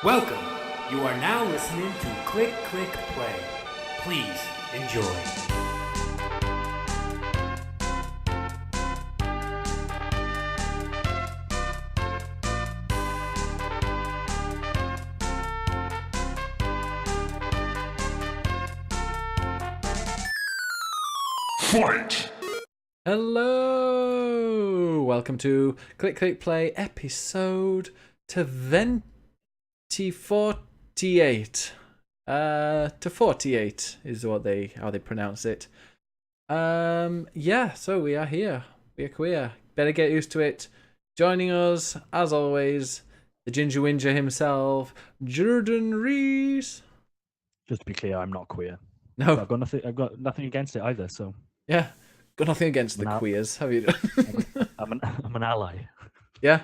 Welcome. You are now listening to Click Click Play. Please enjoy. Fight! Hello! Welcome to Click Click Play episode 2048. To 48 is how they pronounce it. Yeah, so we are here. We are queer. Better get used to it. Joining us, as always, the Ginger Winger himself, Jordan Rees. Just to be clear, I'm not queer. No. I've got nothing against it either. So Yeah. Got nothing against the queers, have you? I'm an ally. Yeah.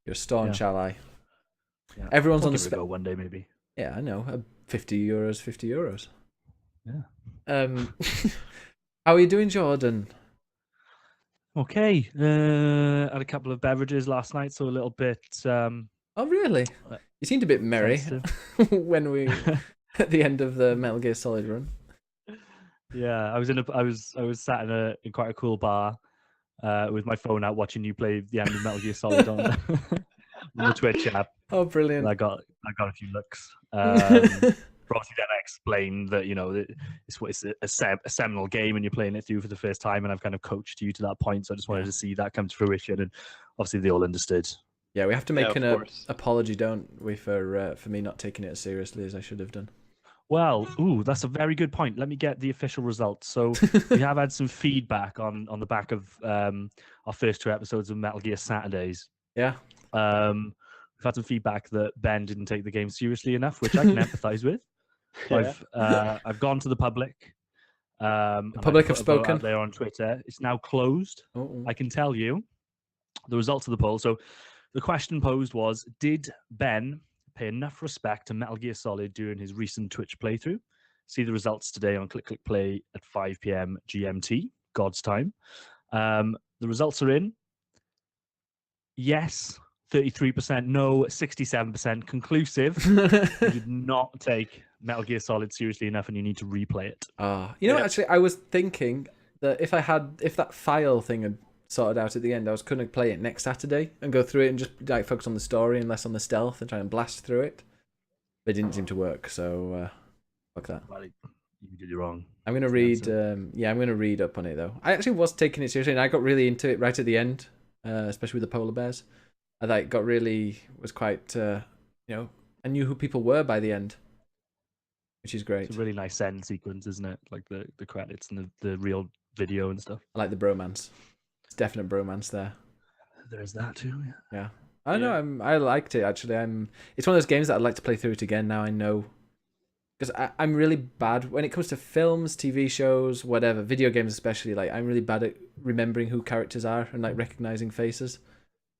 You're a staunch ally. Yeah. Everyone's I'll on the give it a go one day maybe. Yeah, I know. €50, €50. Yeah. How are you doing, Jordan? Okay. Had a couple of beverages last night, so a little bit. Oh, really? You seemed a bit merry when we at the end of the Metal Gear Solid run. Yeah, I was sat in quite a cool bar with my phone out watching you play the end of Metal Gear Solid on the Twitch app. Oh, brilliant! And I got a few looks. Obviously, then I explained that it's a seminal game and you're playing it through for the first time, and I've kind of coached you to that point. So I just wanted to see that come to fruition, and obviously they all understood. Yeah, we have to make an apology, don't we, for me not taking it as seriously as I should have done. Well, that's a very good point. Let me get the official results. So we have had some feedback on the back of our first two episodes of Metal Gear Saturdays. Yeah. We've had some feedback that Ben didn't take the game seriously enough, which I can empathise with. Yeah. I've gone to the public. The public have spoken. Out there on Twitter. It's now closed. Uh-oh. I can tell you the results of the poll. So the question posed was, did Ben pay enough respect to Metal Gear Solid during his recent Twitch playthrough? See the results today on Click Click Play at 5 p.m. GMT, God's time. The results are in. Yes, 33%. No, 67%. Conclusive. You did not take Metal Gear Solid seriously enough, and you need to replay it. Actually, I was thinking that if that file thing had sorted out at the end, I was going to play it next Saturday and go through it and just like focus on the story and less on the stealth and try and blast through it. But it didn't seem to work, so fuck that. Well, you did it wrong. I'm gonna read. I'm gonna read up on it though. I actually was taking it seriously, and I got really into it right at the end, especially with the polar bears. I was quite. I knew who people were by the end, which is great. It's a really nice end sequence, isn't it? Like the credits and the real video and stuff. I like the bromance. It's definite bromance there. There's that too. Yeah. I know. I liked it actually. It's one of those games that I'd like to play through it again. Now I know, because I'm really bad when it comes to films, TV shows, whatever, video games especially. Like I'm really bad at remembering who characters are and like recognizing faces.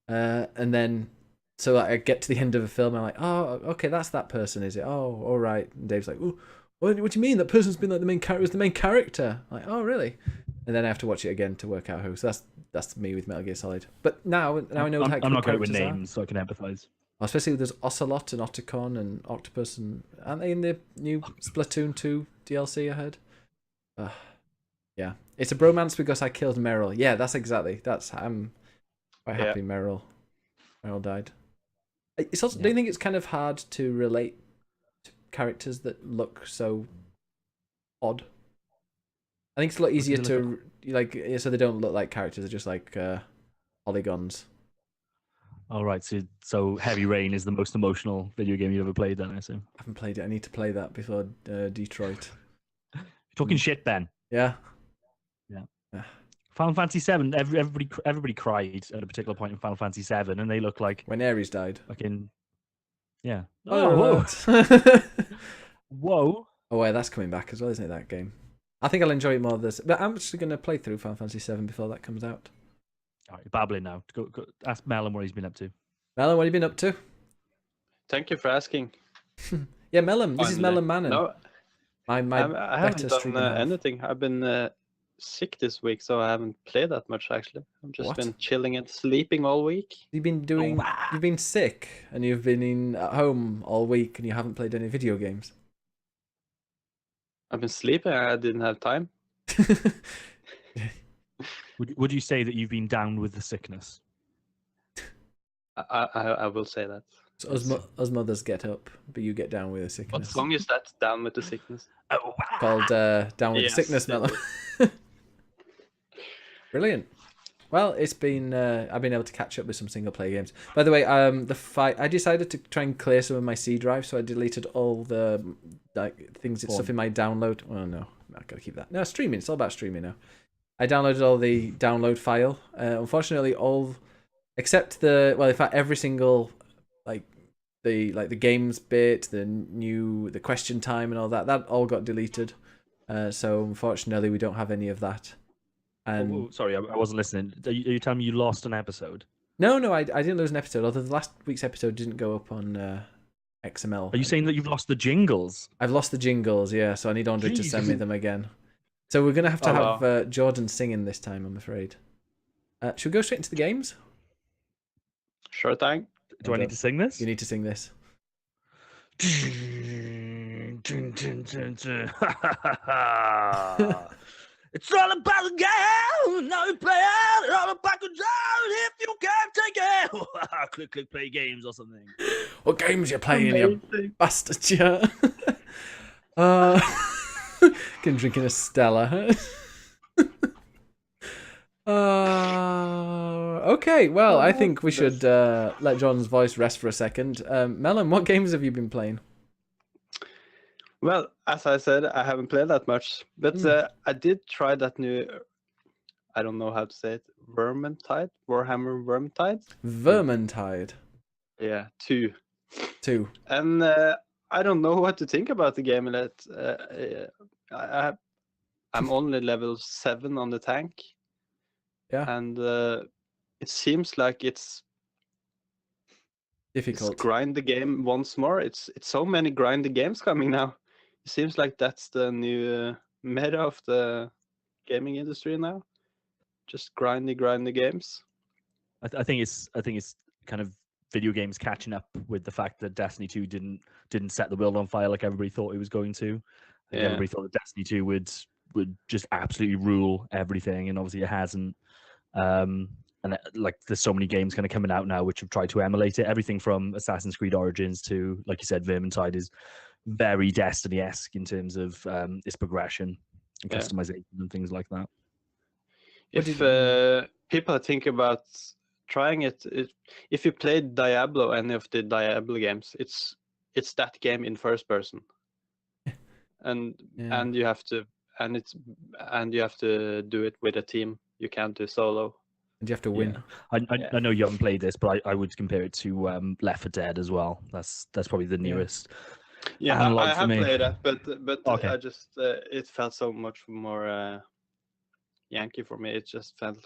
And then so like, I get to the end of a film, and I'm like, oh, okay, that's that person, is it? Oh, all right. And Dave's like, oh, what do you mean? That person's been like the main character. Was the main character? I'm like, oh, really? And then I have to watch it again to work out who. So that's me with Metal Gear Solid. But now I know. I'm not great with names, so I can empathize. Especially there's Ocelot and Otacon and Octopus, and aren't they in the new Splatoon 2 DLC I heard? Yeah, it's a bromance because I killed Meryl. Yeah, I'm quite happy Meryl died. It's also, do you think it's kind of hard to relate to characters that look so odd? I think it's a lot easier to so they don't look like characters; they're just like polygons. All right, so Heavy Rain is the most emotional video game you've ever played, then I assume. I haven't played it. I need to play that before Detroit. You're talking shit, Ben. Yeah. Final Fantasy VII. Everybody cried at a particular point in Final Fantasy VII, and they look like when Ares died. Fucking yeah. Oh, whoa. Oh, yeah, that's coming back as well, isn't it? That game. I think I'll enjoy it more this, but I'm actually going to play through Final Fantasy VII before that comes out. All right, babbling now. Go ask Melon what he's been up to. Melon, what have you been up to? Thank you for asking. Yeah, Melon. This is Melon Mannon. No, I haven't done anything. I've been sick this week, so I haven't played that much actually. I've just What? been chilling and sleeping all week. You've been doing. You've been sick, and you've been at home all week, and you haven't played any video games. I've been sleeping. I didn't have time. Would you say that you've been down with the sickness? I will say that. So us mothers get up, but you get down with the What sickness. song is that? Down with the sickness. Oh, Called Down with Yes, the Sickness, it Melon. Brilliant. Well, it's been I've been able to catch up with some single player games. By the way, I decided to try and clear some of my C drive, so I deleted all the stuff in my download. Oh no, I gotta keep that. No, streaming. It's all about streaming now. I downloaded all the download file. Unfortunately, except in fact, every single the games bit, the question time and all that all got deleted. So unfortunately, we don't have any of that. And sorry, I wasn't listening. Are you telling me you lost an episode? No, I didn't lose an episode. Although the last week's episode didn't go up on XML. Are you saying that you've lost the jingles? I've lost the jingles, yeah. So I need Andre to send me them again. So we're gonna have to have Jordan singing this time, I'm afraid. Should we go straight into the games? Sure thing. Do I need to sing this? You need to sing this. It's all about the game. Now you play it. It's all about control. If you can't take it, click, play games or something. What games you playing, you bastard? Yeah. Can drinking a Stella. Okay, well, I think we should let John's voice rest for a second. Melon, what games have you been playing? Well, as I said, I haven't played that much, but I did try that new. I don't know how to say it. Vermintide, Warhammer Vermintide. Vermintide. Yeah, 2. And I don't know what to think about the game. I'm only level 7 on the tank. Yeah. And it seems like it's difficult. It's grind the game once more. It's so many grind the games coming now. It seems like that's the new meta of the gaming industry now. Just grind the games. I think it's kind of video games catching up with the fact that Destiny 2 didn't set the world on fire like everybody thought it was going to. I think everybody thought that Destiny 2 would just absolutely rule everything, and obviously it hasn't. And there's so many games kind of coming out now which have tried to emulate it. Everything from Assassin's Creed Origins to, like you said, Vermintide is very Destiny-esque in terms of its progression and customization and things like that. If people think about trying it, if you played Diablo, any of the Diablo games, it's that game in first person, and you have to do it with a team. You can't do solo. And you have to win. Yeah. I know you haven't played this, but I would compare it to Left 4 Dead as well. That's probably the newest. Yeah, I have played that, but okay. I just it felt so much more Yankee for me. It just felt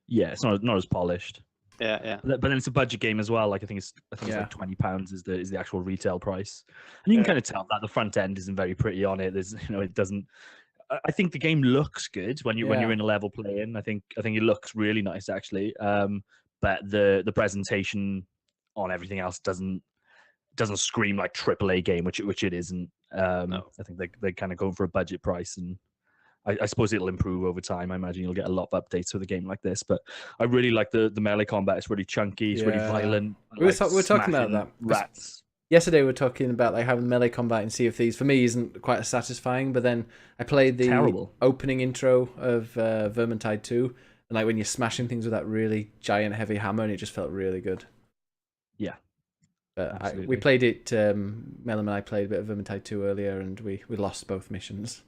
it's not as polished. Yeah. But then it's a budget game as well. Like I think it's like £20 is the actual retail price, and you can kind of tell that the front end isn't very pretty on it. There's it doesn't. I think the game looks good when you're in a level playing. I think it looks really nice actually. But the presentation on everything else doesn't scream like AAA game, which it isn't. No. I think they're kind of going for a budget price, and I suppose it'll improve over time. I imagine you'll get a lot of updates with a game like this. But I really like the melee combat. It's really chunky. It's really violent. We were talking about that. Rats. Yesterday we were talking about like how melee combat in Sea of Thieves for me isn't quite as satisfying, but then I played the opening intro of Vermintide 2, and like when you're smashing things with that really giant heavy hammer, and it just felt really good. Yeah. But we played it, Melon and I played a bit of Vermintide 2 earlier, and we lost both missions.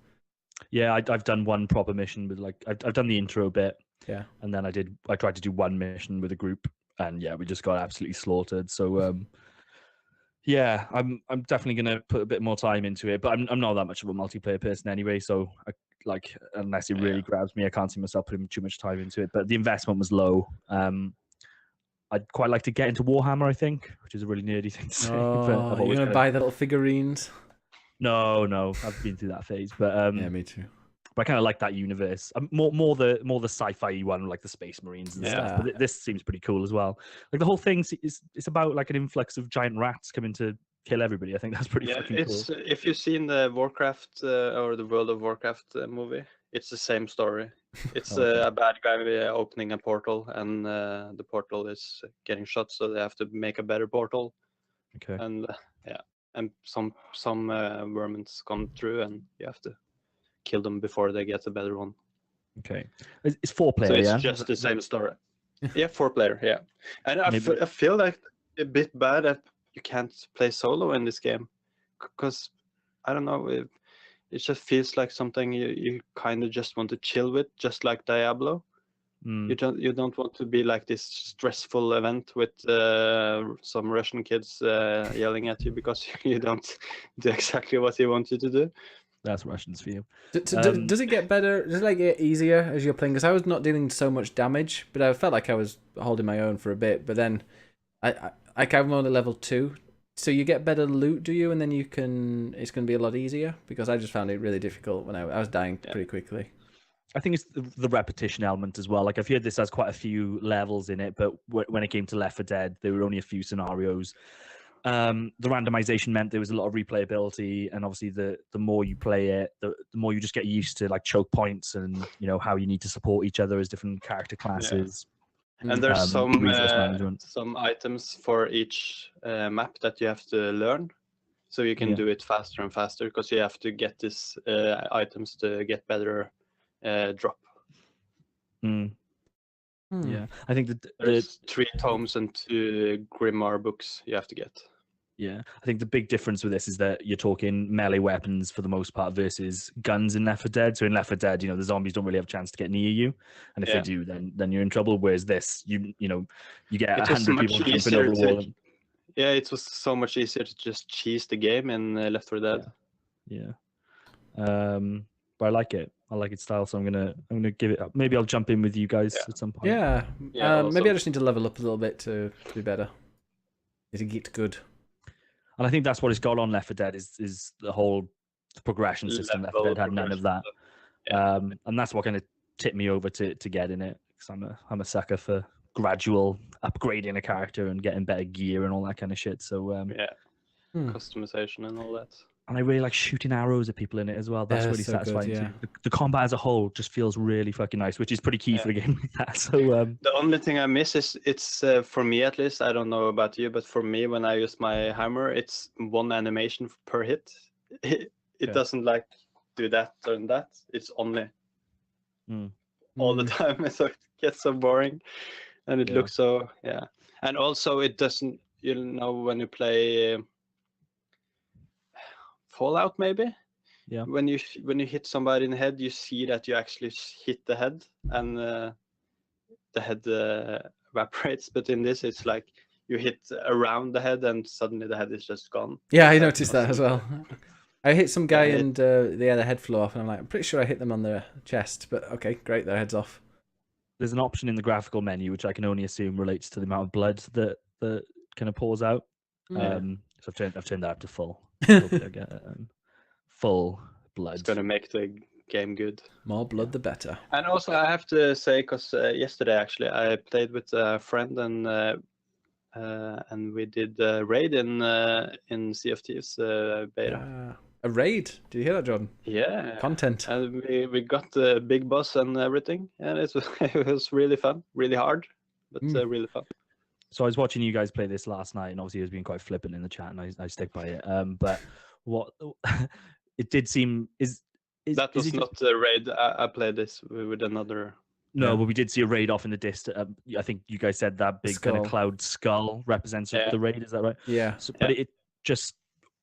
Yeah, I've done one proper mission with I've done the intro bit. Yeah. And then I tried to do one mission with a group, and we just got absolutely slaughtered. So yeah, I'm definitely gonna put a bit more time into it, but I'm not that much of a multiplayer person anyway. So unless it really grabs me, I can't see myself putting too much time into it. But the investment was low. I'd quite like to get into Warhammer, I think, which is a really nerdy thing to say. Oh, you're gonna buy the little figurines? No, I've been through that phase. But yeah, me too. But I kind of like that universe. More the sci-fi one, like the Space Marines and stuff. But this seems pretty cool as well. Like the whole thing is it's about like an influx of giant rats coming to kill everybody. I think that's pretty fucking cool. If you've seen the Warcraft or the World of Warcraft movie, it's the same story. It's a bad guy opening a portal, and the portal is getting shut, so they have to make a better portal. Okay. And and some vermins come through, and you have to kill them before they get a better one. Okay. It's 4-player, so it's yeah? just the same story. Yeah, 4-player, yeah. And I feel like a bit bad that you can't play solo in this game, because I don't know, it just feels like something you kind of just want to chill with, just like Diablo. You don't want to be like this stressful event with some Russian kids yelling at you because you don't do exactly what they want you to do. That's Russians for you. Does it get better? Does it like get easier as you're playing? Because I was not dealing so much damage, but I felt like I was holding my own for a bit. But then I'm on level 2, so you get better loot, do you? And then it's going to be a lot easier, because I just found it really difficult when I was dying pretty quickly. I think it's the repetition element as well. Like I've heard this has quite a few levels in it, but when it came to Left 4 Dead, there were only a few scenarios. The randomization meant there was a lot of replayability, and obviously the more you play it, the more you just get used to like choke points and how you need to support each other as different character classes. Yeah. And there's some items for each map that you have to learn, so you can do it faster and faster, because you have to get these items to get better drop. Yeah, I think that there's 3 tomes and 2 grimoire books you have to get. Yeah, I think the big difference with this is that you're talking melee weapons for the most part versus guns in Left 4 Dead. So in Left 4 Dead, the zombies don't really have a chance to get near you, and if they do, then you're in trouble. Whereas this, you get 100 people jumping over a wall. Yeah, it was so much easier to just cheese the game in Left 4 Dead. Yeah. But I like it. I like its style, so I'm gonna give it. Maybe I'll jump in with you guys at some point. Yeah. Maybe I just need to level up a little bit to be better. To get good. And I think that's what it's got on Left 4 Dead is the whole progression system. Left 4 Dead had none of that, and that's what kind of tipped me over to get in it, because I'm a sucker for gradual upgrading a character and getting better gear and all that kind of shit. So customization and all that. And I really like shooting arrows at people in it as well. That's really satisfying too. The combat as a whole just feels really fucking nice, which is pretty key for a game like that. So the only thing I miss is it's for me at least. I don't know about you, but for me, when I use my hammer, it's 1 animation per hit. It doesn't like do that or that. It's only all the time, so it gets so boring, and it looks so And also, it doesn't. When you play Fallout, maybe, when you hit somebody in the head, you see that you actually hit the head, and the head evaporates. But in this, it's like you hit around the head, and suddenly the head is just gone. Yeah, I noticed that as well. I hit some guy and the head flew off, and I'm like, I'm pretty sure I hit them on the chest, but okay, great, their head's off. There's an option in the graphical menu which I can only assume relates to the amount of blood that kind of pours out. So I've turned that up to full. Full blood. It's gonna make the game good. More blood, the better. And also, I have to say, because yesterday actually I played with a friend, and we did a raid in Sea of Thieves beta. A raid? Did you hear that, Jordan? Yeah. Content. And we got the big boss and everything, and it was really fun, really hard, but really fun. So I was watching you guys play this last night, and obviously I was being quite flippant in the chat, and I stick by it. But what it did seem is not a raid. I played this with another. No, but we did see a raid off in the distance. I think you guys said that big kind of cloud skull represents the raid. Is that right? Yeah. So, but it just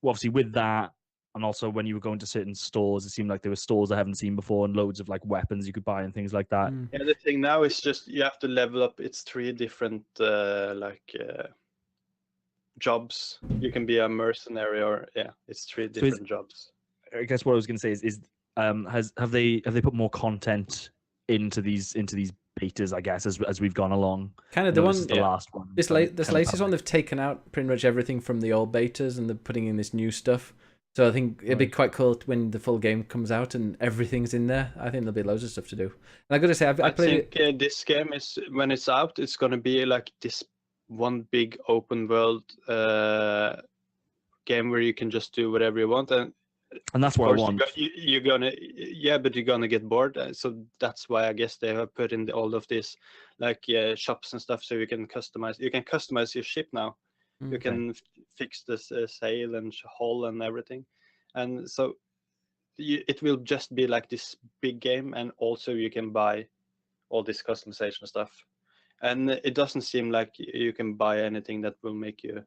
obviously with that, and also when you were going to certain stores, it seemed like there were stores I haven't seen before, and loads of like weapons you could buy and things like that. Yeah, the thing now is just you have to level up. It's 3 different jobs. You can be a mercenary, or it's 3 different jobs. I guess what I was going to say is have they put more content into these betas, I guess, as we've gone along? Kind of the last one. This latest one, they've taken out pretty much everything from the old betas, and they're putting in this new stuff. So I think it'd be quite cool when the full game comes out and everything's in there. I think there'll be loads of stuff to do. And I got to say, I played think this game is, when it's out, it's gonna be like this one big open world game where you can just do whatever you want, and that's what I want. You're gonna, but you're gonna get bored. So that's why I guess they have put in all of this, like shops and stuff, so you can customize. You can customize your ship now. You can fix the sail and hull and everything, and so it will just be like this big game, and also you can buy all this customization stuff. And it doesn't seem like you can buy anything that will make you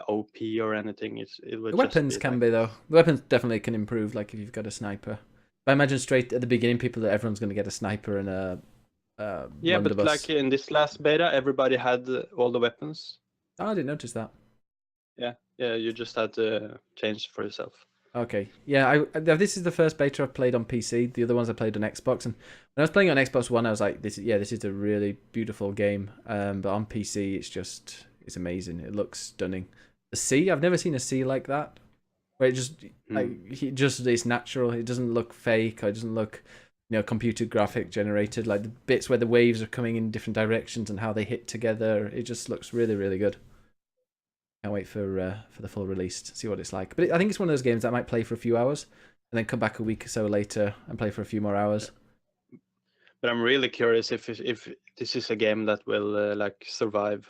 OP or anything. It will the weapons can be though. The weapons definitely can improve. Like if you've got a sniper, but I imagine straight at the beginning, everyone's going to get a sniper and a but like in this last beta, everybody had all the weapons. Oh, I didn't notice that. Yeah, you just had to change for yourself. Okay, yeah. This is the first beta I've played on PC. The other ones I played on Xbox, and when I was playing on Xbox One, I was like, "This is a really beautiful game." But on PC, it's amazing. It looks stunning. The sea, I've never seen a sea like that, where it just it's natural. It doesn't look fake, or it doesn't look, computer graphic generated. Like the bits where the waves are coming in different directions and how they hit together, it just looks really, really good. Can't wait for the full release to see what it's like. But I think it's one of those games that I might play for a few hours and then come back a week or so later and play for a few more hours. But I'm really curious if this is a game that will like survive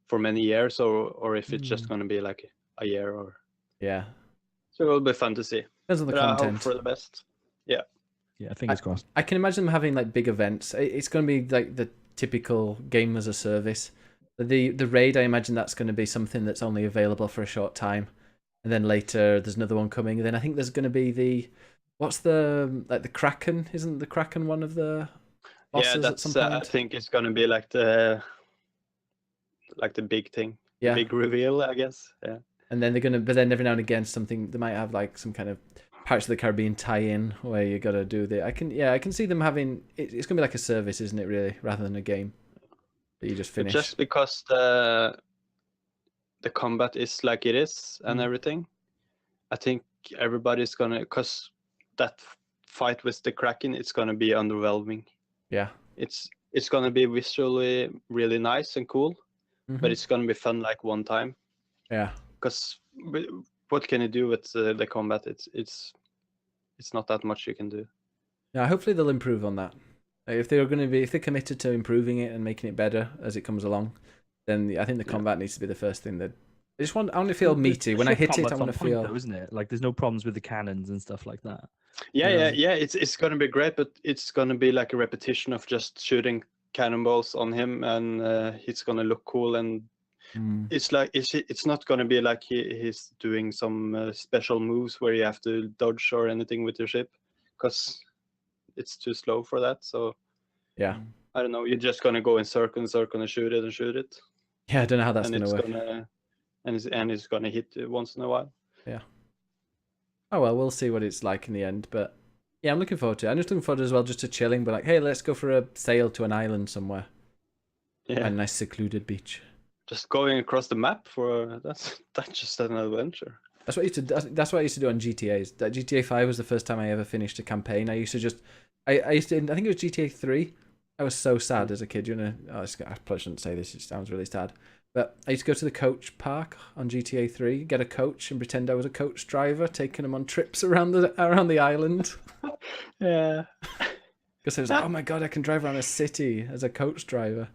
for many years, or if it's just going to be like a year or. Yeah. So it will be fun to see. Depends on the content. I hope for the best. Yeah. Yeah, fingers crossed. I can imagine them having like big events. It's going to be like the typical game as a service. The raid, I imagine that's going to be something that's only available for a short time, and then later there's another one coming. And then I think there's going to be the Kraken. Isn't the Kraken one of the bosses? Yeah, that's. I think it's going to be like the big thing. Yeah. Big reveal, I guess. Yeah. And then but then every now and again they might have like some kind of Pirates of the Caribbean tie-in where you got to do I can see them having it's going to be like a service, isn't it? Really, rather than a game. You just finish. Just because the combat is like it is and everything, I think everybody's gonna, because that fight with the Kraken, it's gonna be underwhelming. Yeah. It's gonna be visually really nice and cool, but it's gonna be fun like one time. Yeah. Because what can you do with the combat? It's not that much you can do. Yeah. Hopefully they'll improve on that. If they're committed to improving it and making it better as it comes along, then I think the combat needs to be the first thing that. I want to feel meaty when I hit it. I want to feel, though, isn't it? Like there's no problems with the cannons and stuff like that. Yeah. It's gonna be great, but it's gonna be like a repetition of just shooting cannonballs on him, and he's gonna look cool, and it's like it's not gonna be like he's doing some special moves where you have to dodge or anything with your ship, because it's too slow for that. So yeah, I don't know. You're just gonna go in circle and shoot it. Yeah, I don't know how that's gonna work. And it's gonna hit once in a while. Yeah. Oh well, we'll see what it's like in the end. But yeah, I'm looking forward to it. I'm just looking forward as well, just to chilling. But like, hey, let's go for a sail to an island somewhere. Yeah, a nice secluded beach. Just going across the map that's just an adventure. That's what I used to do on GTA's. That GTA 5 was the first time I ever finished a campaign. I used to I think it was GTA 3. I was so sad as a kid. I probably shouldn't say this. It sounds really sad. But I used to go to the coach park on GTA 3, get a coach, and pretend I was a coach driver, taking them on trips around the island. Yeah. Because I was like, oh my god, I can drive around a city as a coach driver.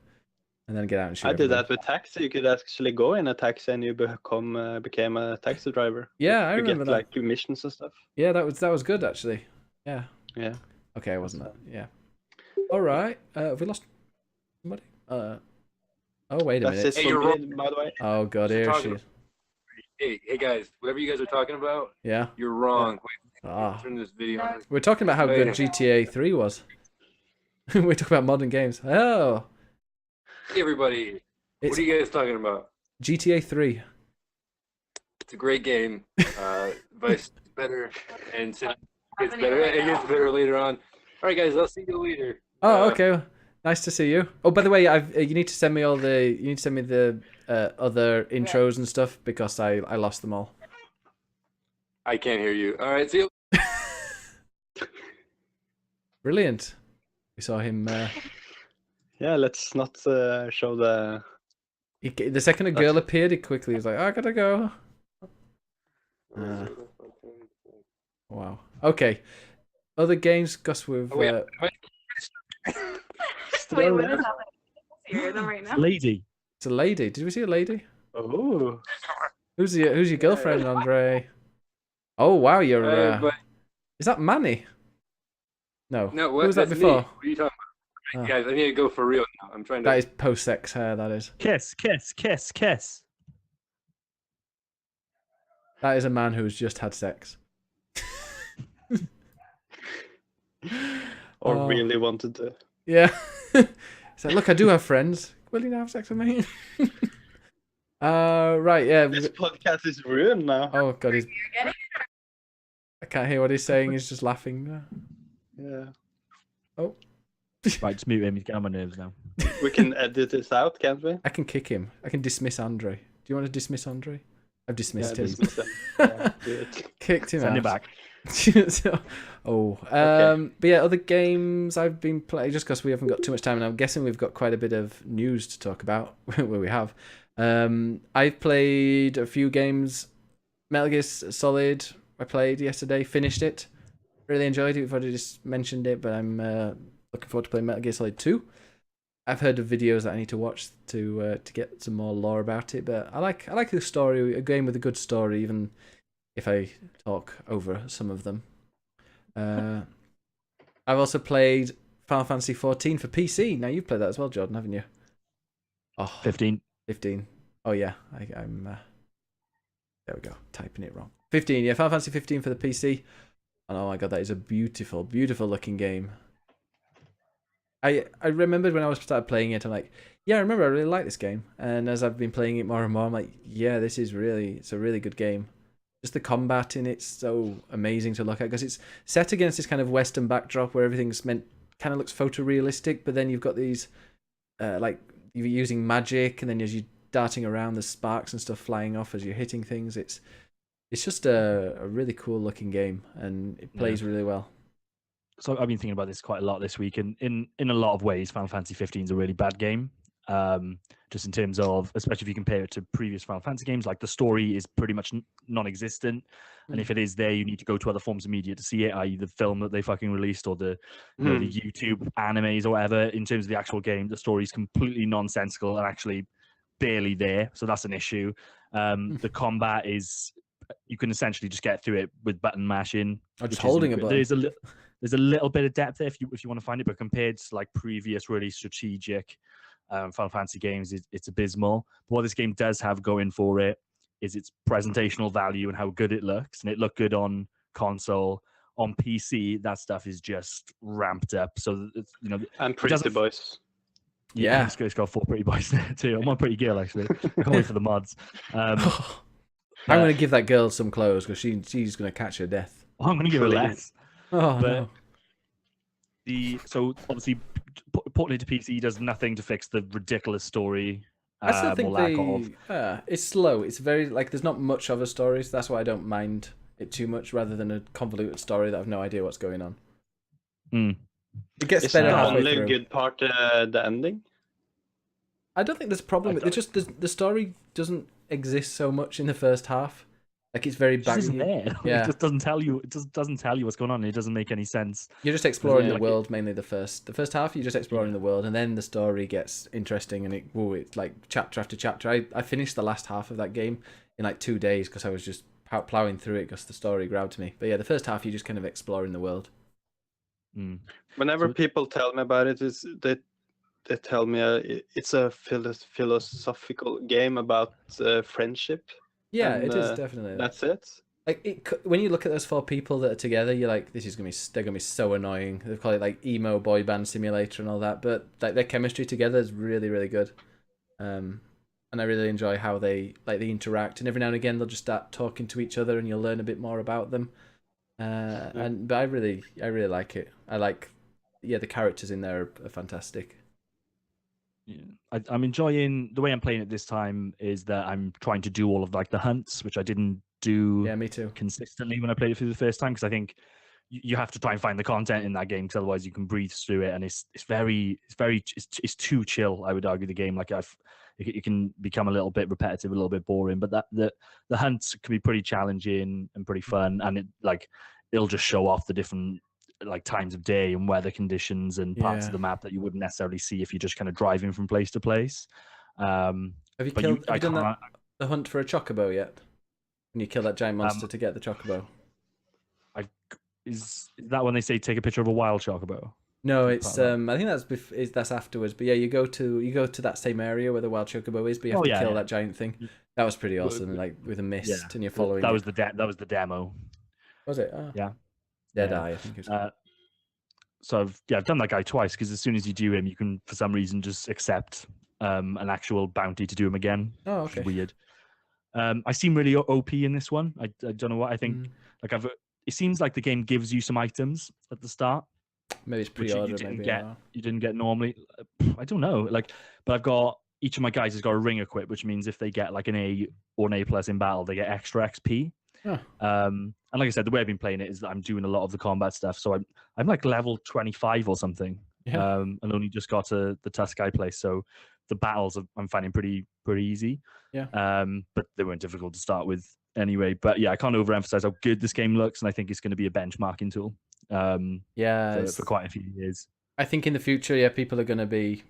And then get out and shoot. I did that with taxi. You could actually go in a taxi and you became a taxi driver. Yeah, I remember that. Like missions and stuff. Yeah, that was good actually. Yeah. Yeah. Okay, I wasn't that. Yeah. All right. Have we lost somebody? Oh wait a minute. That's it. Hey, you're wrong, by the way. Oh god, here she is. Hey guys, whatever you guys are talking about, yeah, you're wrong. Wait, turn this video on. We're talking about how good GTA 3 was. We're talking about modern games. Oh. Hey everybody, what are you guys talking about? GTA 3. It's a great game. Vice better, and it gets better. It gets better later on. All right, guys, I'll see you later. Oh, okay. Nice to see you. Oh, by the way, you need to send me the other intros and stuff because I lost them all. I can't hear you. All right, see you. Brilliant. We saw him. Yeah, let's not show the. The second a girl appeared, he quickly was like, "I gotta go." Wow. Okay. Other games, Gus. With Wait, Wait, what is happening? Hear them right now. Lady. it's a lady. Did we see a lady? Oh. Who's your girlfriend, Andre? Oh wow, you're. but Is that Manny? No. no, Who was that that's before? Me. What are you talking about? Oh. Guys, I need to go for real now. I'm trying to. That is post-sex hair. That is. Kiss, kiss, kiss, kiss. That is a man who's just had sex. Or Oh. really wanted to. Yeah. It's like, look, I do have friends. Will you have sex with me? Right, yeah. This podcast is ruined now. Oh god, You're getting I can't hear what he's saying. He's just laughing. Yeah. Right, just mute him. He's getting on my nerves now. We can edit this out, can't we? I can kick him. I can dismiss Andre. Do you want to dismiss Andre? I've dismissed him. dismiss them. Yeah, do it. Kicked him Send out. him back. But yeah, other games I've been playing, just because we haven't got too much time, and I'm guessing we've got quite a bit of news to talk about. Where we have, I've played a few games. Metal Gear Solid, I played yesterday, finished it, really enjoyed it. We've already just mentioned it, but I'm looking forward to playing Metal Gear Solid 2. I've heard of videos that I need to watch to get some more lore about it, but I like the story. A game with a good story, even if I talk over some of them. I've also played Final Fantasy 14 for PC. Now you've played that as well, Jordan, haven't you? Oh, 15. 15. Oh yeah, I'm. There we go. Typing it wrong. 15. Yeah, Final Fantasy 15 for the PC. And oh my god, that is a beautiful, beautiful looking game. I remembered when I started playing it, I'm like, yeah, I remember I really like this game. And as I've been playing it more and more, I'm like, yeah, it's a really good game. Just the combat in it's so amazing to look at because it's set against this kind of Western backdrop where everything's kind of looks photorealistic, but then you've got these like you're using magic, and then as you're darting around, there's sparks and stuff flying off as you're hitting things. It's just a really cool looking game, and it plays really well. So I've been thinking about this quite a lot this week, and in a lot of ways, Final Fantasy 15 is a really bad game. Just in terms of, especially if you compare it to previous Final Fantasy games, like the story is pretty much non-existent, and if it is there, you need to go to other forms of media to see it, i.e. the film that they fucking released or the the YouTube animes or whatever. In terms of the actual game, the story is completely nonsensical and actually barely there, so that's an issue. The combat is, you can essentially just get through it with button mashing. Or just holding a button. There's a little bit of depth there if you want to find it, but compared to like previous really strategic Final Fantasy games, it's abysmal. But what this game does have going for it is its presentational value and how good it looks, and it looked good on console. On PC, that stuff is just ramped up. So And Pretty Boys. Yeah. It's got 4 pretty boys there too. I'm a pretty girl actually. I can't wait for the mods. I'm going to give that girl some clothes because she's going to catch her death. I'm going to give her less. Oh, But no. So obviously porting it to PC does nothing to fix the ridiculous story. I still think or lack of. it's slow. It's very, like, there's not much of a story, so that's why I don't mind it too much, rather than a convoluted story that I've no idea what's going on. It gets better the halfway only through. good part the ending? I don't think there's a problem. It's just the story doesn't exist so much in the first half. Like, it's very It just isn't baggy. there. Yeah. It just doesn't tell you. It just doesn't tell you what's going on. It doesn't make any sense. You're just exploring Yeah, the like world mainly. The first half, you're just exploring the world, and then the story gets interesting, and it's like chapter after chapter. I finished the last half of that game in like 2 days because I was just plowing through it because the story grabbed me. But yeah, the first half you're just kind of exploring the world. Whenever people tell me about it, they tell me it's a philosophical game about friendship. Yeah, And, it is definitely. That's it. Like when you look at those 4 people that are together, you're like, they're gonna be so annoying. They call it like emo boy band simulator and all that, but like their chemistry together is really, really good. And I really enjoy how they interact, and every now and again they'll just start talking to each other, and you'll learn a bit more about them. But I really like it. I like, the characters in there are fantastic. Yeah. I'm enjoying the way I'm playing it this time is that I'm trying to do all of like the hunts, which I didn't do Yeah, me too. consistently when I played it for the first time, because I think you have to try and find the content in that game, because otherwise you can breathe through it, and it's too chill. I would argue the game, like it can become a little bit repetitive, a little bit boring, but the hunts can be pretty challenging and pretty fun, and it'll just show off the different like times of day and weather conditions and parts Yeah. of the map that you wouldn't necessarily see if you're just kind of driving from place to place. Have you But killed? I Have you done can't. the hunt for a chocobo yet? When you kill that giant monster to get the chocobo? Is that when they say take a picture of a wild chocobo? No, Is it's part of I think that's afterwards. But yeah, you go to that same area where the wild chocobo is, but you have to kill that giant thing. That was pretty awesome, like with a mist, and you're following. That was the demo. Was it? Oh. Yeah. Dead Yeah. Eye, I think it was. So I've done that guy twice, because as soon as you do him, you can for some reason just accept an actual bounty to do him again. Oh, Which okay. is weird. I seem really OP in this one. I don't know what I think. It seems like the game gives you some items at the start. Maybe it's which pre-order. You didn't get normally. I don't know. But I've got each of my guys has got a ring equipped, which means if they get like an A or an A plus in battle, they get extra XP. Huh. And like I said, the way I've been playing it is that I'm doing a lot of the combat stuff. So I'm like level 25 or something. Yeah. And only just got to the Tuskai place. So the battles I'm finding pretty easy. Yeah. But they weren't difficult to start with anyway. But yeah, I can't overemphasize how good this game looks, and I think it's going to be a benchmarking tool. For quite a few years. I think in the future, yeah, people are going to be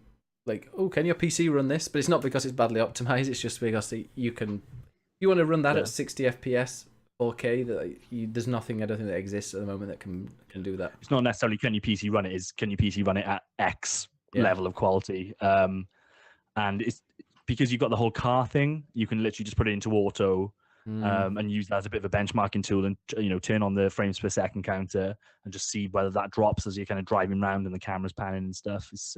like, "Oh, can your PC run this?" But it's not because it's badly optimized. It's just because you want to run that at 60 FPS, 4K. There's nothing I don't think that exists at the moment that can do that. It's not necessarily can your PC run it. Is can your PC run it at X level of quality? And it's because you've got the whole car thing. You can literally just put it into auto. And use that as a bit of a benchmarking tool, and turn on the frames per second counter and just see whether that drops as you're kind of driving around and the camera's panning and stuff. It's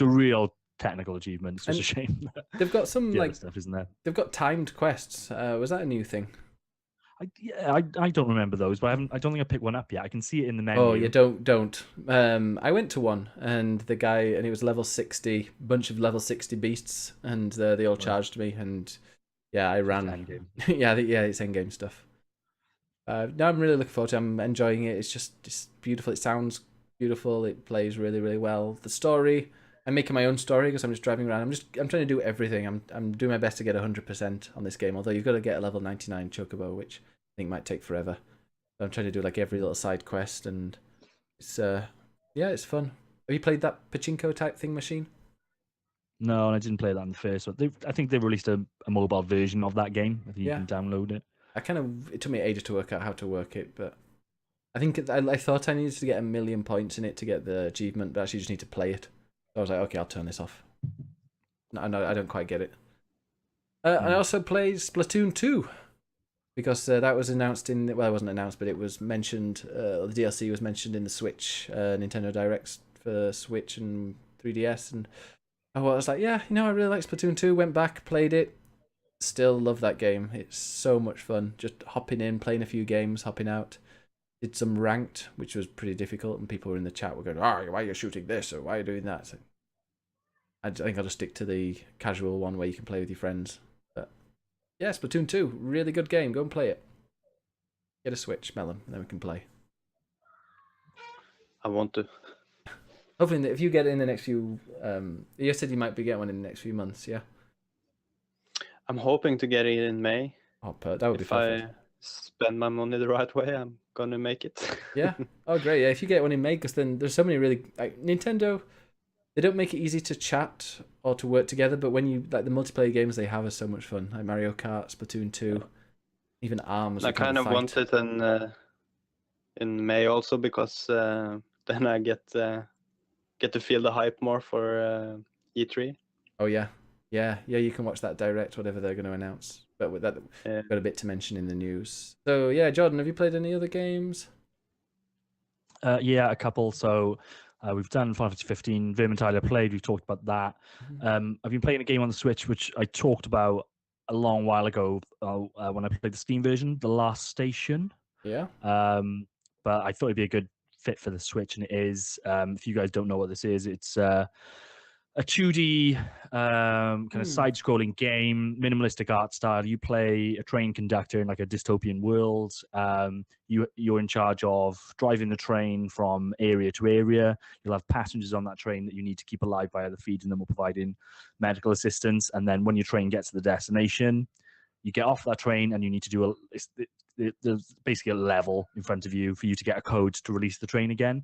a real technical achievement. It's just a shame. They've got some stuff, isn't there? They've got timed quests. Was that a new thing? I don't remember those, but I don't think I picked one up yet. I can see it in the menu. Oh, you don't. I went to one, and the guy, and it was level 60, bunch of level 60 beasts, and they all charged me, and yeah, I ran. yeah, it's endgame stuff. No, I'm really looking forward to it. I'm enjoying it. It's just beautiful. It sounds beautiful. It plays really, really well. The story, I'm making my own story because I'm just driving around. I'm trying to do everything. I'm doing my best to get 100% on this game. Although you've got to get a level 99 chocobo, which I think might take forever. But I'm trying to do like every little side quest, and it's it's fun. Have you played that pachinko type thing machine? No, and I didn't play that in the first one. I think they released a mobile version of that game. I think you can download it. It took me ages to work out how to work it, but I think I thought I needed to get 1 million points in it to get the achievement, but actually you just need to play it. So I was like, okay, I'll turn this off. No, I don't quite get it. I also played Splatoon 2 because that was announced it wasn't announced, but it was mentioned. The DLC was mentioned in the Switch, Nintendo Directs for Switch and 3DS, and I was like, yeah, I really like Splatoon 2. Went back, played it. Still love that game. It's so much fun. Just hopping in, playing a few games, hopping out. Did some ranked, which was pretty difficult, and people were in the chat were going, why are you shooting this, or why are you doing that? So I think I'll just stick to the casual one where you can play with your friends. But yeah, Splatoon 2, really good game. Go and play it. Get a Switch, Melon, and then we can play. I want to. Hopefully, if you get it in the next few, you said you might be getting one in the next few months, yeah? I'm hoping to get it in May. Oh, that would be perfect. If I spend my money the right way, I'm gonna make it. Yeah. Oh, great. Yeah, if you get one in May, because then there's so many really Nintendo. They don't make it easy to chat or to work together, but when you the multiplayer games they have are so much fun. Like Mario Kart, Splatoon 2, even ARMS. I kind of want it in May also because then I get to feel the hype more for E3. Oh yeah. You can watch that direct, whatever they're going to announce. But with that, got a bit to mention in the news. So yeah, Jordan, have you played any other games? Yeah, a couple. So we've done Final Fantasy 15. Vermintide played. We've talked about that. I've been playing a game on the Switch, which I talked about a long while ago when I played the Steam version, The Last Station. Yeah. But I thought it'd be a good fit for the Switch, and it is. If you guys don't know what this is, it's a a 2D kind of side-scrolling game, minimalistic art style. You play a train conductor in like a dystopian world. You're in charge of driving the train from area to area. You'll have passengers on that train that you need to keep alive by either feeding them or providing medical assistance. And then when your train gets to the destination, you get off that train and you need to do there's basically a level in front of you for you to get a code to release the train again.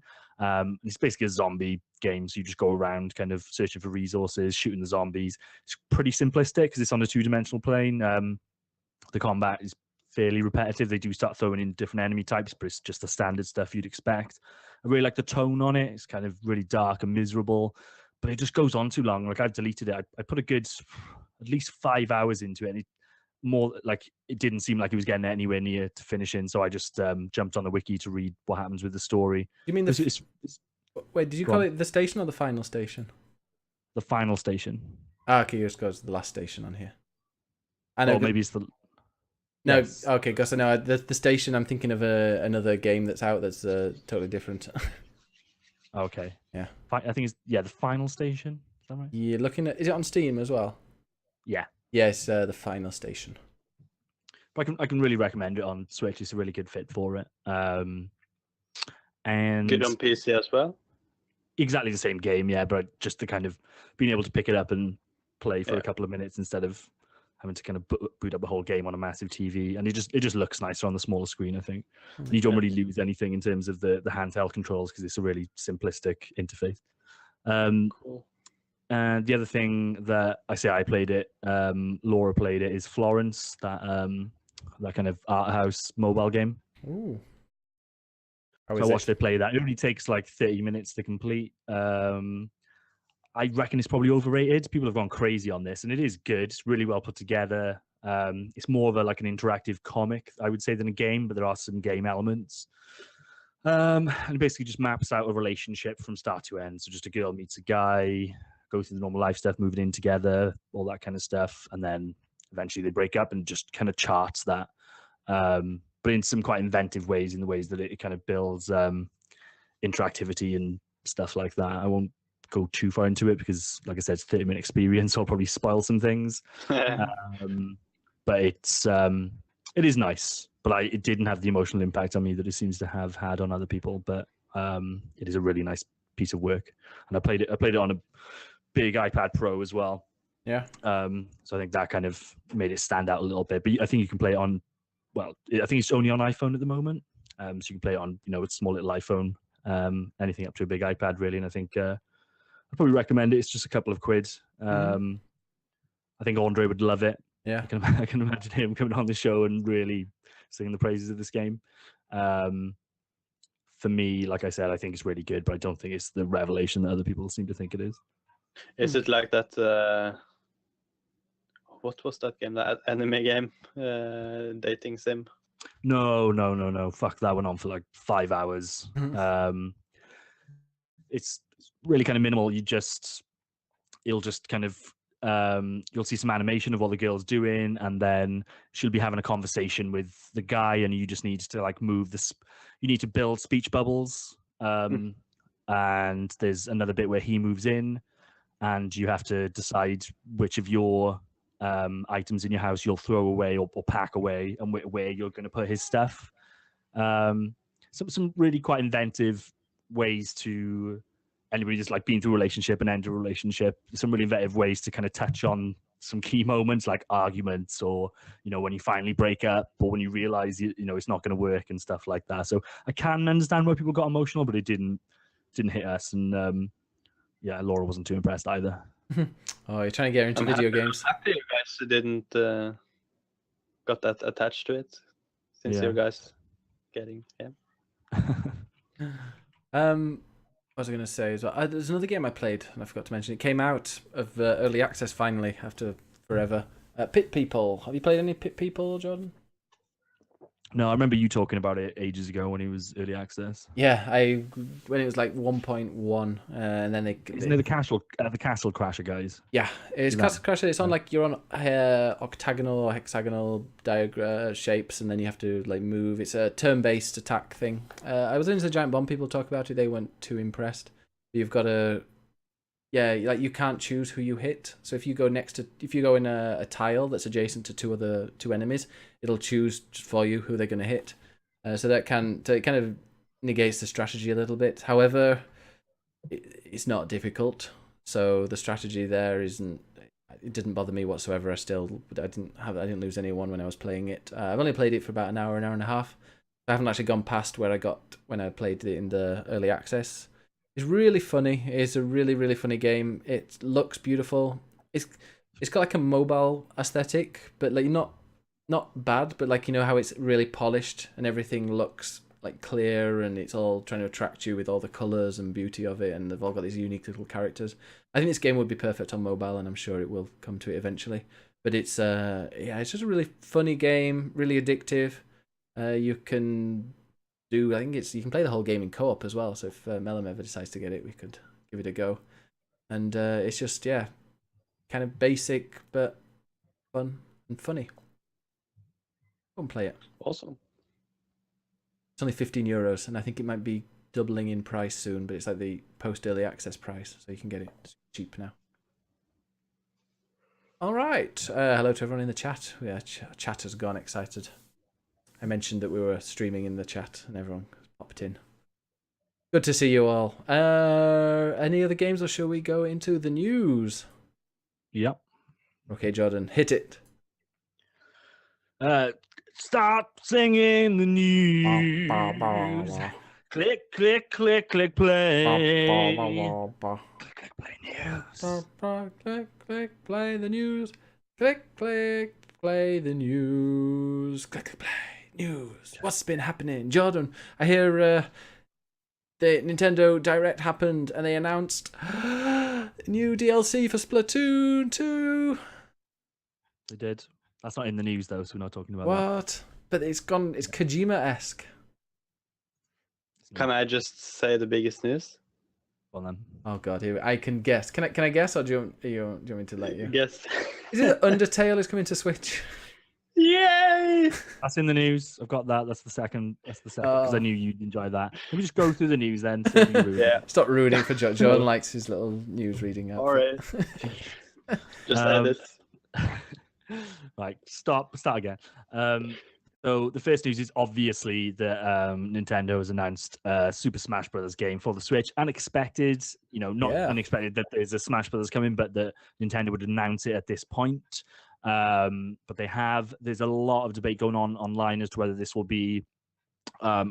It's basically a zombie game, so you just go around kind of searching for resources, shooting the zombies. It's pretty simplistic because it's on a two-dimensional plane. The combat is fairly repetitive. They do start throwing in different enemy types, but it's just the standard stuff you'd expect. I really like the tone on it. It's kind of really dark and miserable, but it just goes on too long. Like I've deleted it. I put a good at least 5 hours into it, and it didn't seem like it was getting anywhere near to finishing, so I just jumped on the wiki to read what happens with the story. You mean wait, did you call it the station or the final station? The final station. Okay, yours goes to the last station on here. I know. Maybe it's the. No, yes. Okay, because I know the station. I'm thinking of another game that's out that's totally different. Okay. Yeah. I think it's the final station. Is that right? You're looking at. Is it on Steam as well? Yeah. Yes, the final station. But I can really recommend it on Switch. It's a really good fit for it. And good on PC as well. Exactly the same game, yeah, but just the kind of being able to pick it up and play for a couple of minutes instead of having to kind of boot up the whole game on a massive TV, and it just looks nicer on the smaller screen, I think. And you don't really lose anything in terms of the handheld controls because it's a really simplistic interface. Cool. And the other thing that I played it, Laura played it, is Florence, that kind of art house mobile game. Ooh. So I watched her play that. It only takes like 30 minutes to complete. I reckon it's probably overrated. People have gone crazy on this, and it is good. It's really well put together. It's more of like an interactive comic, I would say, than a game, but there are some game elements. And it basically just maps out a relationship from start to end. So just a girl meets a guy, go through the normal life stuff, moving in together, all that kind of stuff, and then eventually they break up, and just kind of charts that. But in some quite inventive ways, in the ways that it kind of builds interactivity and stuff like that. I won't go too far into it because, like I said, it's a 30-minute experience, so I'll probably spoil some things. But it is nice, but it didn't have the emotional impact on me that it seems to have had on other people. But it is a really nice piece of work, and I played it on a big iPad Pro as well. Yeah. So I think that kind of made it stand out a little bit. But I think you can play it on. Well, I think it's only on iPhone at the moment, so you can play it on a small little iPhone, anything up to a big iPad really. And I think I'd probably recommend it. It's just a couple of quid. I think Andre would love it. Yeah, I can imagine him coming on the show and really singing the praises of this game. For me, like I said, I think it's really good, but I don't think it's the revelation that other people seem to think it is. Is it like that? What was that game? That anime game, dating sim? No. Fuck, that went on for like 5 hours. It's really kind of minimal. You'll just kind of you'll see some animation of what the girl's doing, and then she'll be having a conversation with the guy, and you just need to like move this. You need to build speech bubbles, and there's another bit where he moves in, and you have to decide which of your items in your house you'll throw away or pack away, and where you're going to put his stuff. Some really quite inventive ways to anybody just like being through a relationship and end a relationship. Some really inventive ways to kind of touch on some key moments like arguments, or when you finally break up, or when you realize it's not going to work and stuff like that. So I can understand why people got emotional, but it didn't hit us. And Laura wasn't too impressed either. Oh, you're trying to get her into video games. I'm happy you guys didn't got that attached to it, since you guys getting What was I going to say as well? There's another game I played, and I forgot to mention. It came out of early access finally after forever. Pit People. Have you played any Pit People, Jordan? No, I remember you talking about it ages ago when it was early access. Yeah, when it was like 1.1, and then isn't it the Castle Crasher guys? Yeah, it's Castle Crasher. It's on like you're on octagonal or hexagonal diagram shapes, and then you have to like move. It's a turn-based attack thing. I was into the Giant Bomb people talk about it. They weren't too impressed. You've got to yeah, like you can't choose who you hit. So if you go in a tile that's adjacent to two enemies, it'll choose for you who they're going to hit. So it kind of negates the strategy a little bit. However, it's not difficult. So the strategy there isn't. It didn't bother me whatsoever. I didn't lose anyone when I was playing it. I've only played it for about an hour and a half. I haven't actually gone past where I got when I played it in the early access. It's really funny. It's a really, really funny game. It looks beautiful. It's got like a mobile aesthetic, but like not bad, but like, you know how it's really polished and everything looks like clear and it's all trying to attract you with all the colors and beauty of it, and they've all got these unique little characters. I think this game would be perfect on mobile, and I'm sure it will come to it eventually. But it's it's just a really funny game, really addictive. You can play the whole game in co-op as well. So if Melum ever decides to get it, we could give it a go. And it's just kind of basic but fun and funny. Go and play it. Awesome. It's only €15, and I think it might be doubling in price soon. But it's like the post early access price, so you can get it cheap now. All right. Hello to everyone in the chat. Yeah, chat has gone excited. I mentioned that we were streaming in the chat and everyone popped in. Good to see you all. Any other games, or shall we go into the news? Yep. Okay, Jordan, hit it. Stop singing the news. Click, click, click, click, play. Click, click, play news. Click, click, play the news. Click, click, play the news. Click, click, play. News. What's been happening, Jordan? I hear the Nintendo Direct happened and they announced new DLC for Splatoon 2. They did. That's not in the news though, so we're not talking about what? But it's Kojima-esque. Can I just say the biggest news? Well then. Oh god, here I can guess. Can I guess, or do you want me to let you? Guess. Is it Undertale is coming to Switch? Yay! That's in the news. I've got that. That's the second because I knew you'd enjoy that. Let me just go through the news then. So yeah. Stop ruining for John. John likes his little news reading outfit. All right. Just edit. Right. Start again. So the first news is obviously that Nintendo has announced Super Smash Bros. Game for the Switch. Unexpected, not unexpected that there's a Smash Bros. Coming, but that Nintendo would announce it at this point. But there's a lot of debate going on online as to whether this will be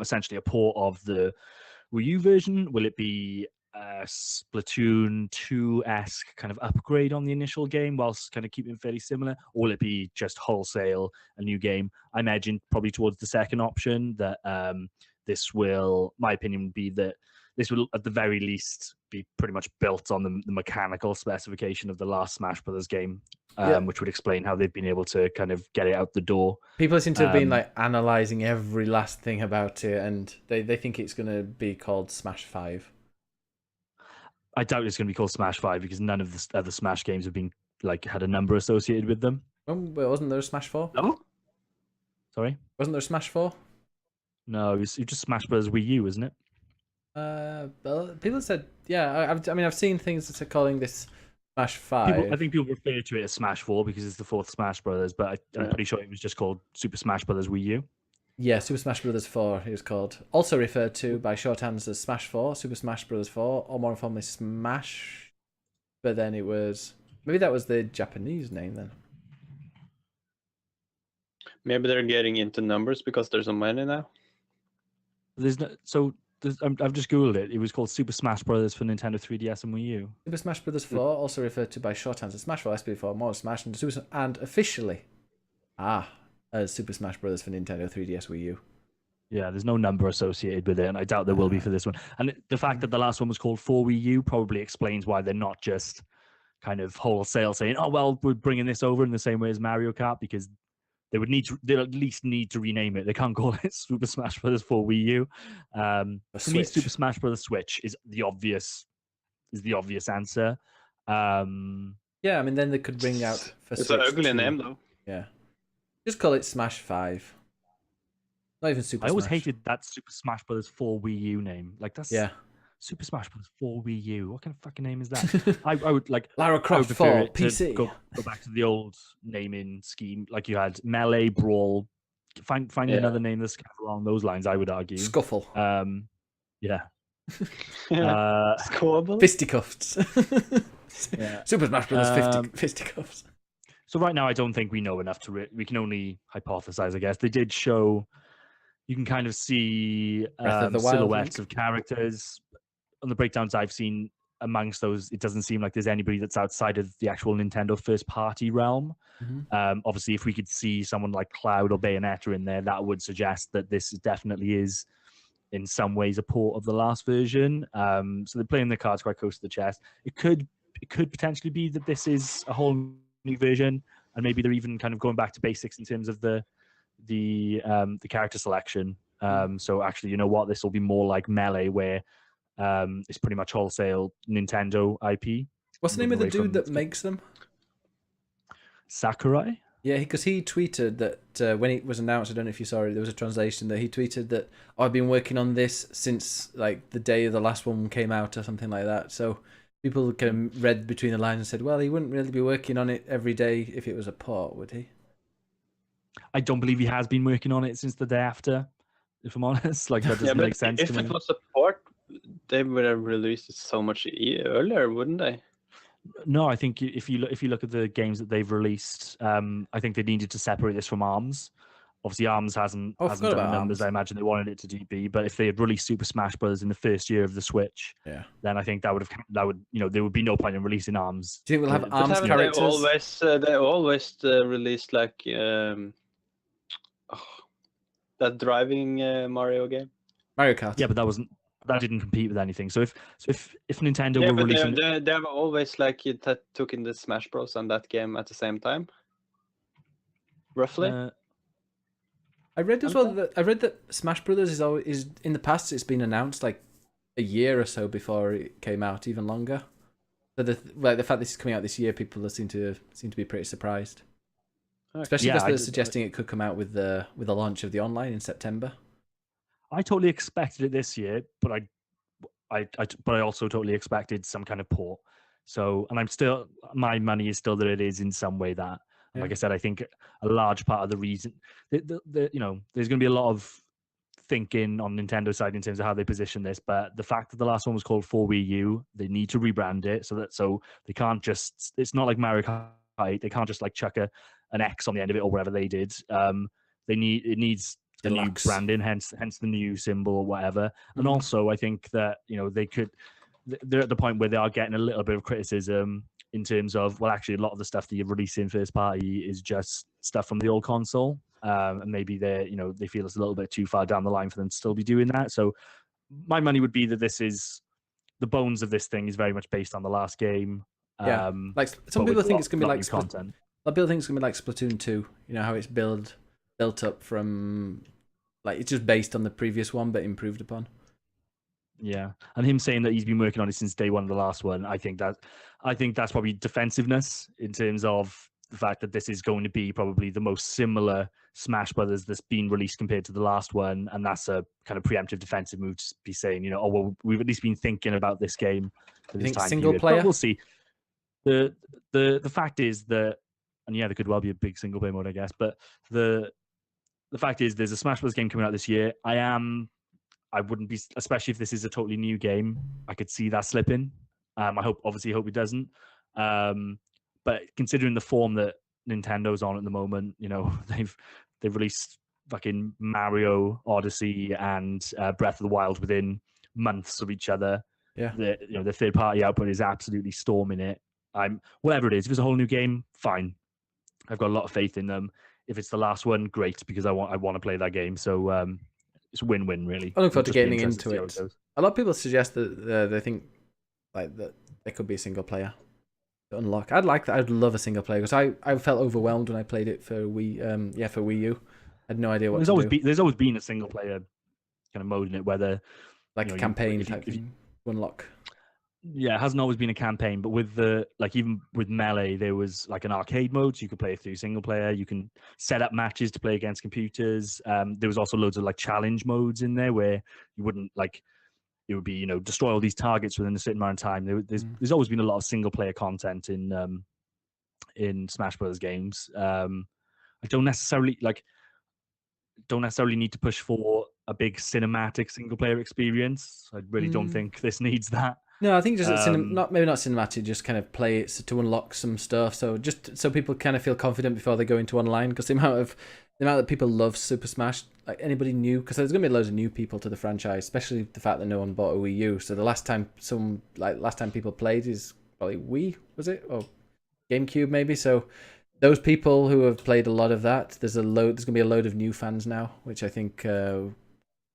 essentially a port of the Wii U version. Will it be a Splatoon 2-esque kind of upgrade on the initial game whilst kind of keeping it fairly similar? Or will it be just wholesale, a new game? I imagine probably towards the second option, that my opinion would be that this will at the very least be pretty much built on the mechanical specification of the last Smash Brothers game, which would explain how they've been able to kind of get it out the door. People seem to have been like analyzing every last thing about it, and they think it's going to be called Smash 5. I doubt it's going to be called Smash 5 because none of the other Smash games have been had a number associated with them. Wasn't there a Smash 4? No. Sorry? Wasn't there a Smash 4? No, it was just Smash Bros. Wii U, isn't it? Well, people said, I've seen things that are calling this Smash 5. I think people refer to it as Smash 4 because it's the fourth Smash Brothers, but I'm pretty sure it was just called Super Smash Bros. Wii U. Yeah, Super Smash Bros. 4 it was called. Also referred to by shorthands as Smash 4, Super Smash Bros. 4, or more informally Smash. But then it was... Maybe that was the Japanese name then. Maybe they're getting into numbers because there's so many now. I've just googled it. It was called Super Smash Bros. For Nintendo 3DS and Wii U. Super Smash Bros. 4, also referred to by shorthands as Smash 4, SP4, more Smash, and officially, as Super Smash Bros. For Nintendo 3DS Wii U. Yeah, there's no number associated with it, and I doubt there will be for this one. And the fact that the last one was called for Wii U probably explains why they're not just kind of wholesale saying, "Oh well, we're bringing this over in the same way as Mario Kart," because they'll at least need to rename it. They can't call it Super Smash Bros. For Wii U. For me, Super Smash Bros. Switch is the obvious answer. Yeah, I mean, then they could bring out for It's Switch an ugly 2. name though. Yeah, just call it Smash 5. Not even Super. I always Smash. hated that Super Smash Bros. For Wii U name. Like that's Super Smash Bros. For Wii U. What kind of fucking name is that? I would like Lara I would Croft prefer for it to PC. go back to the old naming scheme, like you had Melee, Brawl. Find another name that's kind of along those lines. I would argue. Scuffle. Yeah. Scorable. Fisticuffs. Yeah. Super Smash Bros. Fisticuffs. So right now, I don't think we know enough to. We can only hypothesize, I guess. They did show. You can kind of see Breath of the Wild silhouettes link. of characters. On the breakdowns I've seen, amongst those, it doesn't seem like there's anybody that's outside of the actual Nintendo first-party realm. Mm-hmm. Obviously, if we could see someone like Cloud or Bayonetta in there, that would suggest that this definitely is, in some ways, a port of the last version. So they're playing the cards quite close to the chest. It could potentially be that this is a whole new version, and maybe they're even kind of going back to basics in terms of the character selection. So actually, you know what? This will be more like Melee, where it's pretty much wholesale Nintendo IP. What's the name of the dude that makes them? Sakurai? Yeah, because he tweeted that when it was announced, I don't know if you saw it, there was a translation that he tweeted that, I've been working on this since like the day the last one came out or something like that. So people kind of read between the lines and said, well, he wouldn't really be working on it every day if it was a port, would he? I don't believe he has been working on it since the day after, if I'm honest. Like, that doesn't make sense to me. If it was a port, they would have released it so much earlier, wouldn't they? No, I think if you look at the games that they've released, I think they needed to separate this from ARMS. Obviously, ARMS hasn't done the numbers I imagine they wanted it to be. But if they had released Super Smash Bros. In the first year of the Switch, then I think that would there would be no point in releasing ARMS. Do you think we'll have ARMS characters? They always released like that driving Mario game. Mario Kart. Yeah, but that didn't compete with anything. So if Nintendo were but releasing, they have always like took in the Smash Bros. And that game at the same time, roughly. I read as well that Smash Brothers is in the past it's been announced like a year or so before it came out, even longer. So the fact this is coming out this year, people seem to be pretty surprised. Especially because they're suggesting it could come out with the launch of the online in September. I totally expected it this year, but I also totally expected some kind of port. So, and my money is still that it is in some way that. And like I said, I think a large part of the reason, there's going to be a lot of thinking on Nintendo's side in terms of how they position this. But the fact that the last one was called For Wii U, they need to rebrand it so they can't just. It's not like Mario Kart. They can't just like chuck an X on the end of it or whatever they did. It needs the new branding, hence the new symbol or whatever. And also, I think that they're at the point where they are getting a little bit of criticism in terms of, well, actually, a lot of the stuff that you're releasing first party is just stuff from the old console, and maybe they feel it's a little bit too far down the line for them to still be doing that. So, my money would be that this is the bones of this thing is very much based on the last game. Yeah, like some people think it's gonna be like content. A lot of people think it's gonna be like Splatoon 2. You know how it's built up from, like, it's just based on the previous one but improved upon. Yeah, and him saying that he's been working on it since day one of the last one, I think that's probably defensiveness in terms of the fact that this is going to be probably the most similar Smash Brothers that's been released compared to the last one, and that's a kind of preemptive defensive move to be saying, oh well, we've at least been thinking about this game for this time single period. player? But we'll see. The fact is that, and yeah, there could well be a big single player mode, I guess, but the fact is there's a Smash Bros. Game coming out this year. I wouldn't be, especially if this is a totally new game, I could see that slipping. I obviously hope it doesn't. But considering the form that Nintendo's on at the moment, they've released fucking Mario Odyssey and Breath of the Wild within months of each other. Yeah. The third party output is absolutely storming it. Whatever it is, if it's a whole new game, fine. I've got a lot of faith in them. If it's the last one, great, because I want to play that game. So it's a win-win, really. I look forward to getting into it. A lot of people suggest that they think like that there could be a single player to unlock. I'd like that. I'd love a single player because I felt overwhelmed when I played it for Wii U. I had no idea what to do. There's always been a single player kind of mode in it, whether like a campaign type thing. Unlock. Yeah, it hasn't always been a campaign, but with even with Melee, there was like an arcade mode, so you could play through single player. You can set up matches to play against computers. There was also loads of like challenge modes in there where you wouldn't like it would be, you know, destroy all these targets within a certain amount of time. There's always been a lot of single player content in Smash Bros. Games. I don't necessarily need to push for a big cinematic single player experience. I really don't think this needs that. No, I think just maybe not cinematic, just kind of play it to unlock some stuff. So just so people kind of feel confident before they go into online, because the amount that people love Super Smash, like anybody new, because there's gonna be loads of new people to the franchise, especially the fact that no one bought a Wii U. So the last time people played is probably Wii, was it, or GameCube maybe? So those people who have played a lot of that, there's gonna be a load of new fans now, which I think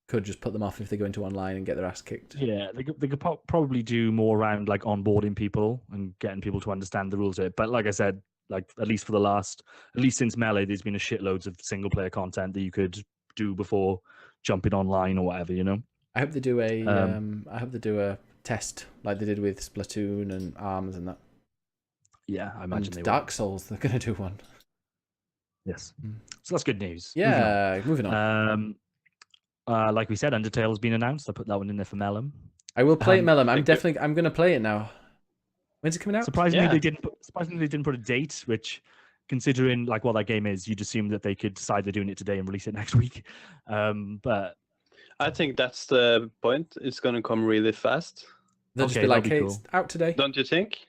could just put them off if they go into online and get their ass kicked. Yeah, they could probably do more around like onboarding people and getting people to understand the rules of it. But like I said, like at least since Melee, there's been a shitloads of single player content that you could do before jumping online or whatever, you know. I hope they do a test like they did with Splatoon and ARMS and that. Yeah, I imagine they Dark Souls, they're gonna do one. Yes, so that's good news. Yeah, moving on. Like we said, Undertale has been announced. I put that one in there for Melum. I will play it, Melum. I'm gonna play it now. When's it coming out? Surprisingly, they didn't put a date, which, considering like what that game is, you'd assume that they could decide they're doing it today and release it next week. But I think that's the point. It's gonna come really fast. They'll just be like, "Hey, it's out today." Don't you think?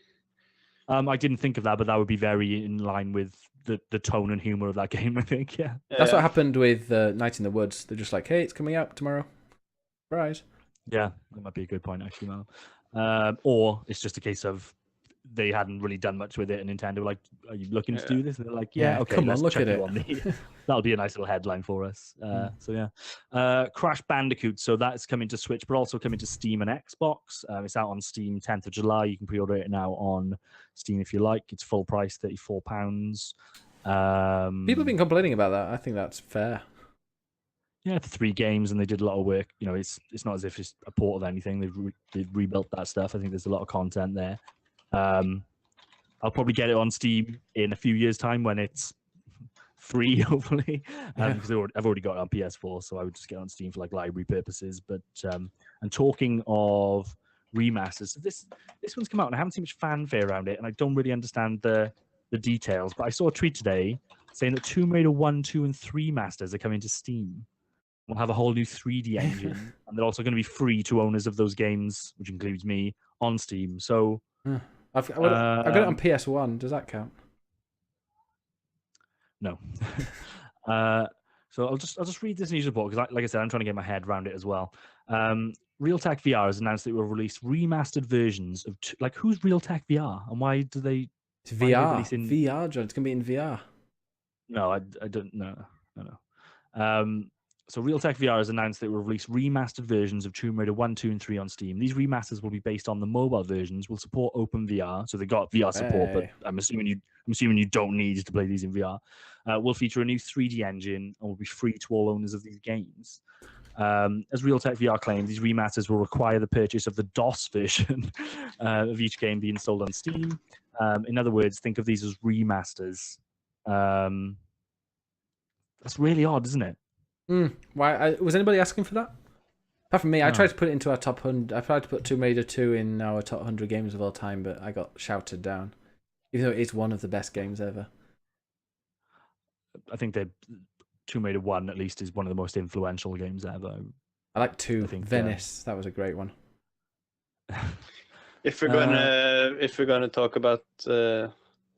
I didn't think of that, but that would be very in line with the tone and humor of that game, I think. Yeah. That's what happened with Night in the Woods. They're just like, "Hey, it's coming out tomorrow." Surprise. Yeah, that might be a good point, actually, Mel. Or it's just a case of they hadn't really done much with it, and Nintendo were like, "Are you looking to do this?" And they're like, "Yeah, okay, come on, look at it." That'll be a nice little headline for us. So yeah, Crash Bandicoot. So that's coming to Switch, but also coming to Steam and Xbox. It's out on Steam 10th of July. You can pre-order it now on Steam if you like. It's full price, £34. People have been complaining about that. I think that's fair. Yeah, for 3 games, and they did a lot of work. You know, it's not as if it's a port of anything. They've rebuilt that stuff. I think there's a lot of content there. I'll probably get it on Steam in a few years' time when it's free, hopefully, because I've already got it on PS4, so I would just get it on Steam for like library purposes. But and talking of remasters, this one's come out, and I haven't seen much fanfare around it, and I don't really understand the details. But I saw a tweet today saying that Tomb Raider 1, 2, and 3 masters are coming to Steam. We'll have a whole new 3D engine, and they're also going to be free to owners of those games, which includes me, on Steam. So I've got it on PS1. Does that count? No. So I'll just read this news report because, like I said, I'm trying to get my head around it as well. Realtek VR has announced that it will release remastered versions of who's Realtek VR and why do they? It's VR. VR, John. It's gonna be in VR. No, I don't. No. So Realtek VR has announced that it will release remastered versions of Tomb Raider 1, 2, and 3 on Steam. These remasters will be based on the mobile versions, will support OpenVR, so they got VR support, but I'm assuming you don't need to play these in VR. Will feature a new 3D engine and will be free to all owners of these games. As Realtek VR claims, these remasters will require the purchase of the DOS version of each game being sold on Steam. In other words, think of these as remasters. That's really odd, isn't it? Why was anybody asking for that? Apart from me, I tried to put it into our top 100. I tried to put Tomb Raider 2 in our top 100 games of all time, but I got shouted down. Even though it's one of the best games ever. I think that Tomb Raider 1 at least is one of the most influential games ever. I like 2. Venice, that was a great one. If we're gonna talk about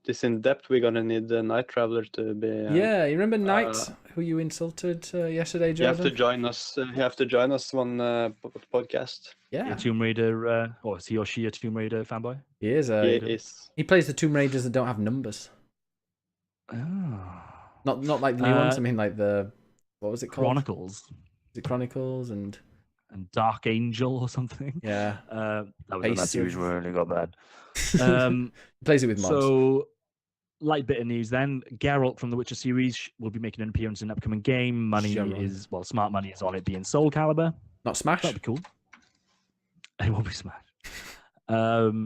this in depth, we're gonna need the Night Traveler to be. Yeah, you remember Knight, who you insulted yesterday, Jordan? You have to join us. You have to join us on podcast. Yeah, Tomb Raider. Or is he or she a Tomb Raider fanboy? He is. He is. He plays the Tomb Raiders that don't have numbers. Oh. Not like the new ones. I mean, like what was it called? Chronicles. Is it Chronicles and Dark Angel or something? Yeah. That series really got bad. Plays it with mods. So, light bit of news then. Geralt from the Witcher series will be making an appearance in an upcoming game. Smart money is on it being Soul Calibur. Not Smash? That'd be cool. It won't be Smash.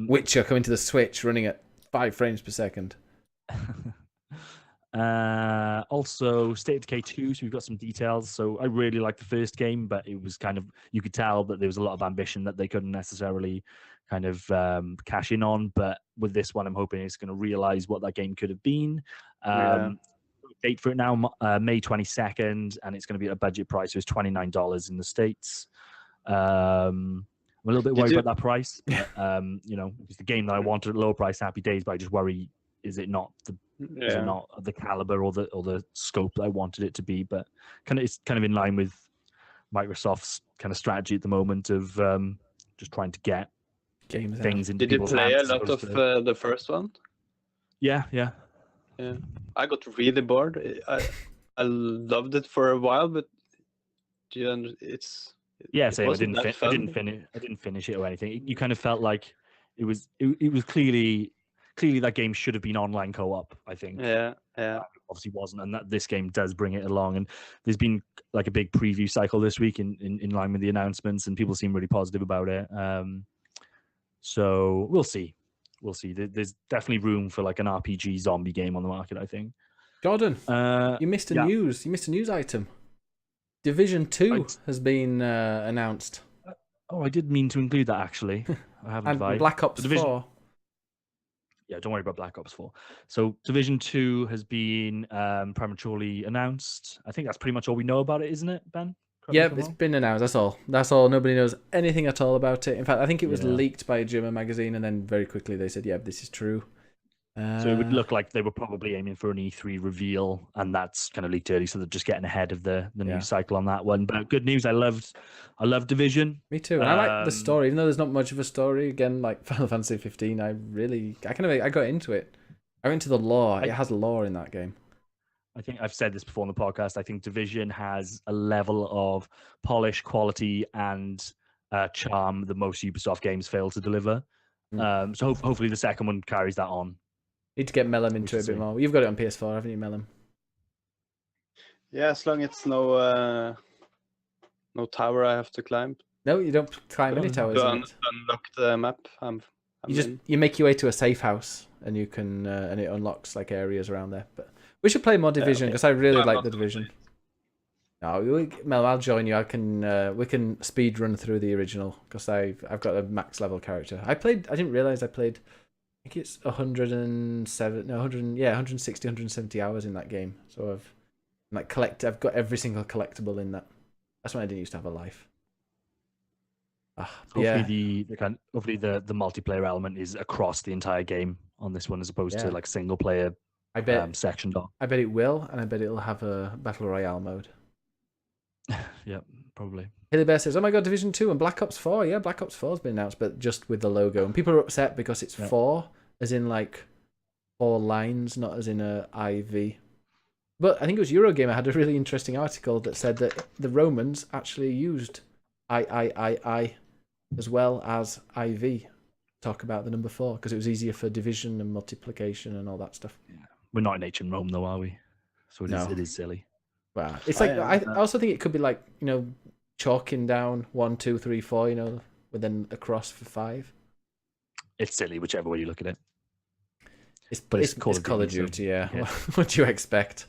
Witcher coming to the Switch running at 5 frames per second. Also, State of Decay 2, so we've got some details. So I really liked the first game, but it was kind of, you could tell that there was a lot of ambition that they couldn't necessarily kind of cash in on. But with this one, I'm hoping it's going to realize what that game could have been. Date for it now, May 22nd, and it's going to be at a budget price. So it's $29 in the States. I'm a little bit worried about that price. But, it's the game that I wanted at lower price, happy days, but I just worry, is it not the caliber or the scope that I wanted it to be? But it's kind of in line with Microsoft's kind of strategy at the moment of just trying to get games things into Did you people's play hands a lot of the first one? Yeah. I got really bored. I loved it for a while, but it's same. I didn't finish it or anything. You kind of felt like it was clearly that game should have been online co-op, I think. Yeah. Obviously wasn't, and that this game does bring it along. And there's been like a big preview cycle this week in line with the announcements, and people seem really positive about it. So we'll see. There's definitely room for like an RPG zombie game on the market, I think. Jordan, you missed a news. You missed a news item. Division 2 has been announced. Oh, I did mean to include that actually. I haven't. And Black Ops 4. Yeah, don't worry about Black Ops 4. So Division 2 has been prematurely announced. I think that's pretty much all we know about it, isn't it, Ben? Yeah, it's been announced. That's all. Nobody knows anything at all about it. In fact, I think it was leaked by a German magazine, and then very quickly they said, "Yeah, this is true." So it would look like they were probably aiming for an E3 reveal, and that's kind of leaked early, so they're just getting ahead of the news cycle on that one. But good news, I love Division. Me too, and I like the story, even though there's not much of a story. Again, like Final Fantasy 15, I got into it. I went into the lore. It has lore in that game. I think I've said this before on the podcast. I think Division has a level of polish, quality, and charm that most Ubisoft games fail to deliver. So hopefully the second one carries that on. Need to get Mellum into it a bit more. You've got it on PS4, haven't you, Mellum? Yeah, as long as it's no tower I have to climb. No, you don't climb any towers. To unlock the map. You make your way to a safe house, and you can and it unlocks like areas around there. But we should play more Division because I really like the Division. No, Mel, I'll join you. We can speed run through the original because I've got a max level character. I didn't realize I played. I think it's 160, 170 hours in that game. So I've got every single collectible in that. That's when I didn't used to have a life. Hopefully the multiplayer element is across the entire game on this one as opposed to like single player. I bet sectioned off. I bet it will, and I bet it'll have a battle royale mode. Yeah, probably. Hilly Bear says, "Oh my god, Division 2 and Black Ops 4. Yeah, Black Ops 4 has been announced, but just with the logo. And people are upset because it's 4, as in like 4 lines, not as in a IV. But I think it was Eurogamer had a really interesting article that said that the Romans actually used I as well as IV. Talk about the number 4 because it was easier for division and multiplication and all that stuff. Yeah. We're not in ancient Rome though, are we? So it is silly. Well, it's like I also think it could be like, chalking down 1, 2, 3, 4, with then a cross for 5. It's silly whichever way you look at it. It's Call of Duty, yeah. What do you expect?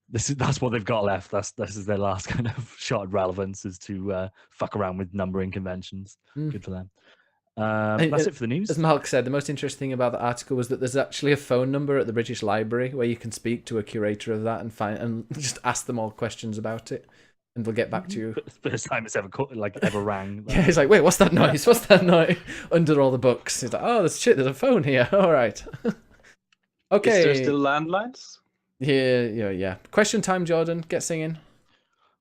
That's what they've got left. This is their last kind of shot at relevance, is to fuck around with numbering conventions. Good for them. That's it for the news. As Malk said, the most interesting thing about the article was that there's actually a phone number at the British Library where you can speak to a curator of that and just ask them all questions about it, and they'll get back to you. First time it's ever rang. Yeah, he's like, wait, what's that noise? What's that noise? Under all the books. He's like, oh, there's a phone here. All right. Okay. Is there still landlines? Yeah. Question time, Jordan. Get singing.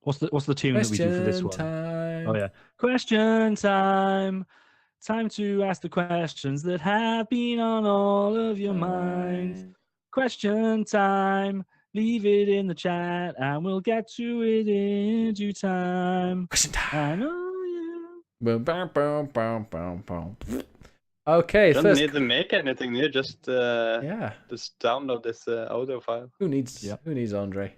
What's the tune that we do for this one? Time. Oh yeah. Question time. Time to ask the questions that have been on all of your minds. Question time. Leave it in the chat and we'll get to it in due time. Question time. I know you. Boom, boom, boom, boom, boom, boom. Okay, don't need to make anything new. Just download this audio file. Who needs Andre?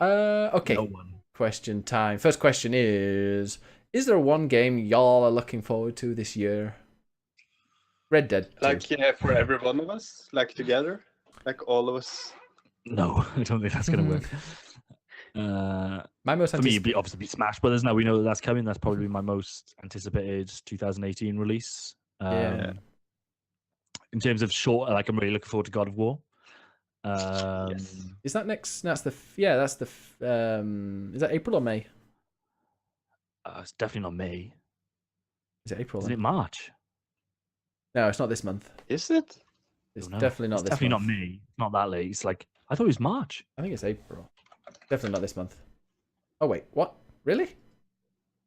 Okay. No one. Question time. First question is there one game y'all are looking forward to this year? Red Dead 2. Like for every one of us, like together. Like all of us. No, I don't think that's going to work. My most For me, it'd be obviously Smash Brothers. Now we know that that's coming. That's probably my most anticipated 2018 release. Yeah. In terms of short, like I'm really looking forward to God of War. Yes. Is that next? That's the that's the. Is that April or May? It's definitely not May. Is it April? Isn't then? it March? No, it's not this month. Is it? It's Don't know. definitely not It's this definitely month. not May. Not that late. It's like I thought it was March. I think it's April. Definitely not this month. Oh wait, what? Really?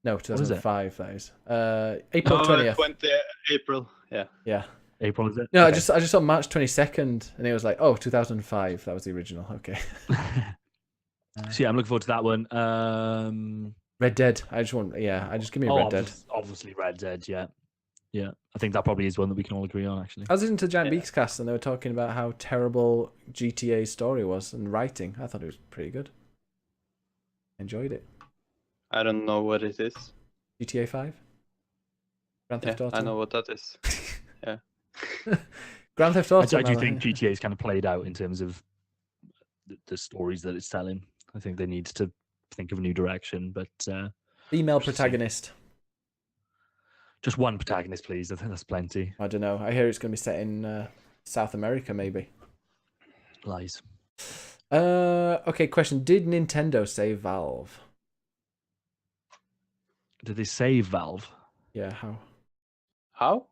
No, 2005. That is. April 20th. 20 April. Yeah. Yeah. April is it? No, Okay. I just saw March 22nd, and it was like, oh, 2005. That was the original. Okay. So yeah, I'm looking forward to that one. Red Dead. I just give me Red Dead. Obviously Red Dead. Yeah. I think that probably is one that we can all agree on. Actually, I was listening to Giant Beaks cast, and they were talking about how terrible GTA's story was and writing. I thought it was pretty good. Enjoyed it. I don't know what it is. GTA 5. Grand Theft Auto. I know what that is. Yeah. Grand Theft Auto. I do think GTA is kind of played out in terms of the stories that it's telling. I think they need to think of a new direction, but Female protagonist. just one protagonist, please. I think that's plenty. I don't know. I hear it's going to be set in South America, maybe. Lies. Okay, question. Did Nintendo save Valve? Did they save Valve? Yeah, how? How?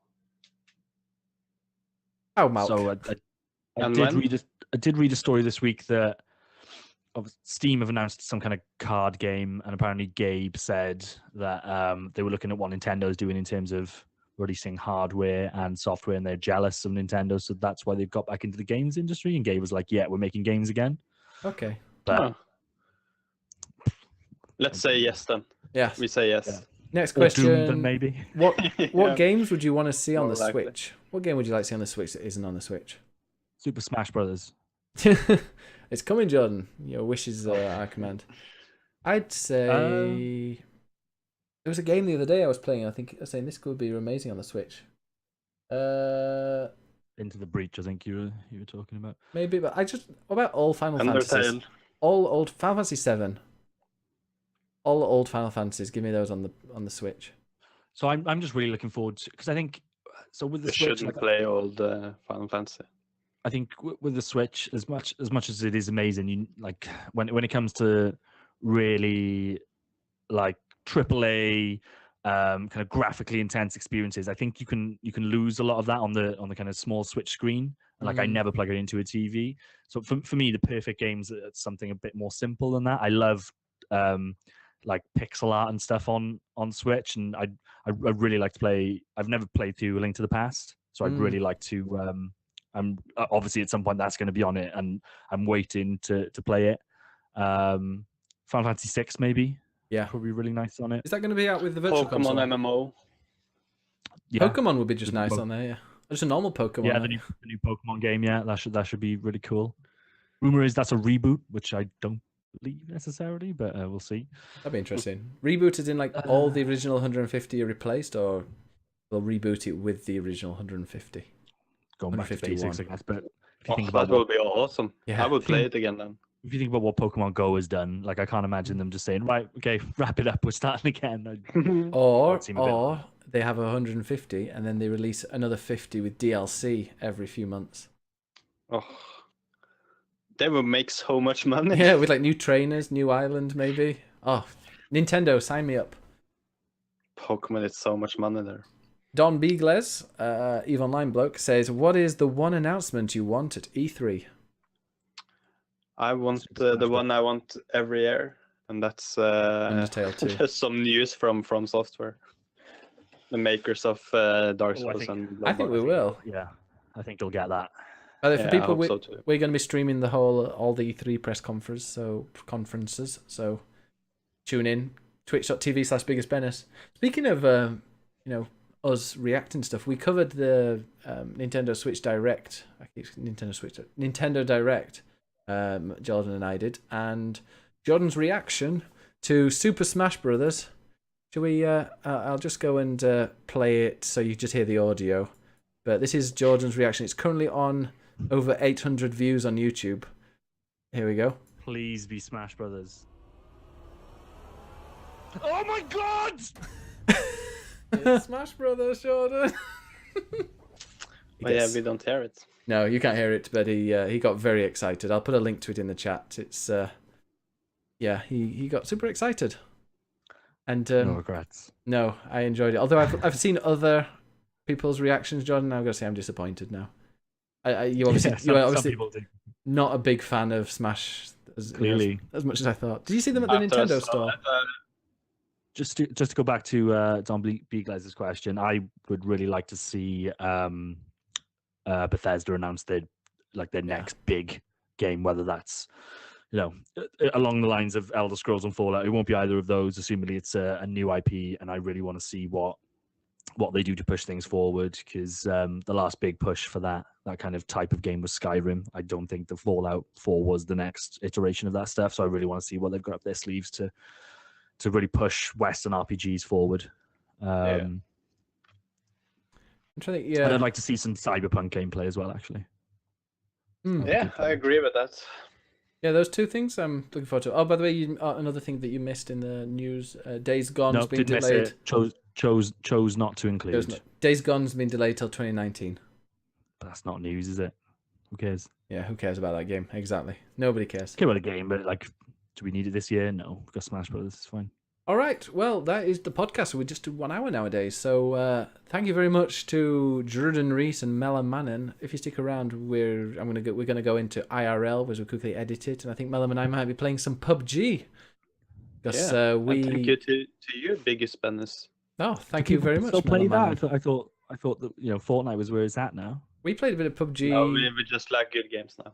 How, Malk? So And I did read a story this week that Steam have announced some kind of card game, and apparently Gabe said that they were looking at what Nintendo's doing in terms of releasing hardware and software, and they're jealous of Nintendo, so that's why they've got back into the games industry. And Gabe was like, "Yeah, we're making games again." Okay. But let's say yes then. Yeah. We say yes. Yeah. Next or Doom, then question. maybe. What Yeah. games would you want to see on More the likely. Switch? What game would you like to see on the Switch that isn't on the Switch? Super Smash Brothers. It's coming, Jordan. Your wishes are command. I'd say there was a game the other day I was playing. I think I was saying this could be amazing on the Switch. Into the Breach, I think you were talking about. Maybe, but what about all Final Fantasies? Undertale. All old Final Fantasy 7. All old Final Fantasies. Give me those on the Switch. So I'm just really looking forward to, because I think so with the You Switch. shouldn't Like, play all the Final Fantasy. I think with the Switch, as much as it is amazing, you like when it comes to really like AAA kind of graphically intense experiences, I think you can lose a lot of that on the kind of small Switch screen. And like I never plug it into a TV. So for me, the perfect game's something a bit more simple than that. I love like pixel art and stuff on Switch, and I really like to play. I've never played through A Link to the Past, so I'd really like to. I'm obviously at some point that's going to be on it, and I'm waiting to play it. Final Fantasy 6 maybe. Yeah, probably really nice on it. Is that going to be out with the virtual Pokemon console? MMO. Yeah, Pokemon would be just nice on there. Yeah, just a normal Pokemon. yeah, the new Pokemon game. Yeah, that should be really cool. Rumor is that's a reboot, which I don't believe necessarily, but we'll see. That'd be interesting. Rebooted in like all the original 150 are replaced, or they'll reboot it with the original 150. Going back to 151. basics, I guess. But if you think about That will be awesome. Yeah. I will play it again then. if you think about what Pokemon Go has done, like I can't imagine them just saying, "Right, okay, wrap it up, we're starting again." Or That seemed a bit- they have 150 and then they release another 50 with DLC every few months. Oh, they will make so much money. Yeah, with like new trainers, new island maybe. Oh, Nintendo, sign me up. Pokemon, it's so much money there. Don Beagles, EVE Online bloke, says, "What is the one announcement you want at E3?" I want the one I want every year, and that's Undertale 2. just some news from Software, the makers of Dark Oh, I Souls think- and I think we Bloodborne. will. Yeah, I think you'll get that. For Yeah, I people, hope so too. we're going to be streaming all the E3 press conferences. So tune in. Twitch.tv/BiggusBennus. Speaking of us reacting stuff, we covered the Nintendo Switch Direct. Nintendo Direct. Jordan and I did, and Jordan's reaction to Super Smash Brothers. Shall we? I'll just go and play it so you just hear the audio. But this is Jordan's reaction. It's currently on over 800 views on YouTube. Here we go. Please be Smash Brothers. Oh my god! It's Smash Brothers, Jordan. But yeah, we don't hear it. No, you can't hear it, but he got very excited. I'll put a link to it in the chat. It's yeah, he got super excited. And No regrets. no, I enjoyed it. Although I've seen other people's reactions, Jordan. I'm gonna say I'm disappointed now. You obviously Some obviously people do. not a big fan of Smash Clearly. as much as I thought. Did you see them at the After I Nintendo saw store? that, Just to go back to Don Beagles's question, I would really like to see Bethesda announce their next big game, whether that's along the lines of Elder Scrolls and Fallout. It won't be either of those, assumingly it's a new IP, and I really want to see what they do to push things forward, because the last big push for that kind of type of game was Skyrim. I don't think the Fallout 4 was the next iteration of that stuff, so I really want to see what they've got up their sleeves to really push Western RPGs forward. I'm trying to think, And I'd like to see some Cyberpunk gameplay as well, actually. yeah, I agree with that. Yeah, those two things I'm looking forward to. Oh, by the way, another thing that you missed in the news: Days Gone's been didn't delayed. miss it. Chose not to include. Days Gone's been delayed till 2019. But that's not news, is it? Who cares? Yeah, who cares about that game? Exactly. Nobody cares. Care about a game, but do we need it this year? No. We've got Smash Brothers. It's fine. All right. Well, that is the podcast. We just do 1 hour nowadays. So thank you very much to Jordan Reese and Mela Manon. If you stick around, we're gonna go into IRL as we quickly edit it, and I think Mela and I might be playing some PUBG. Because And thank you to you, BiggusBennus. Oh, thank you very much. Still play Mela that? Manon. I thought that Fortnite was where it's at now. We played a bit of PUBG. No, we just like good games now.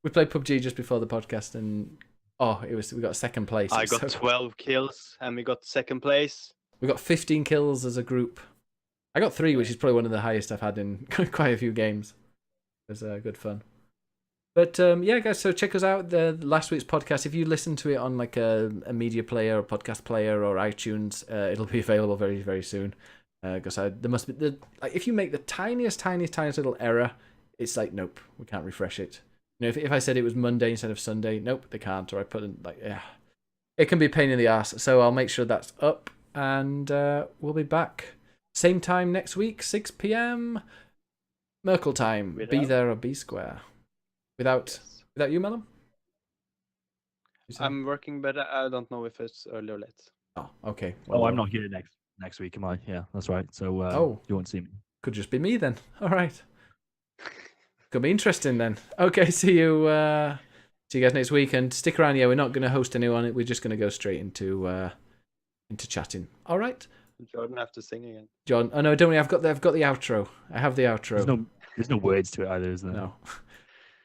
We played PUBG just before the podcast, and we got second place. I It was got so- 12 kills and we got second place. We got 15 kills as a group. I got 3, which is probably one of the highest I've had in quite a few games. It was good fun. But yeah, guys, so check us out. The last week's podcast, if you listen to it on like a media player or podcast player or iTunes, it'll be available very, very soon. Because there must be if you make the tiniest little error, it's like, nope, we can't refresh it. If I said it was Monday instead of Sunday, nope, they can't. Or I put in it can be a pain in the ass. So I'll make sure that's up, and we'll be back same time next week, 6 p.m. Merkel time. Be there or be square. Without you, Melum? I'm working, but I don't know if it's early or late. Oh, okay. I'm not here next week, am I? Yeah, that's right. So you won't see me. Could just be me then. All right. Could be interesting then. Okay, see you guys next week, and stick around. Yeah, we're not going to host anyone. We're just going to go straight into chatting. All right. Jordan have to sing again. John, oh no, don't worry. I've got the outro. I have the outro. There's no words to it either, is there? No.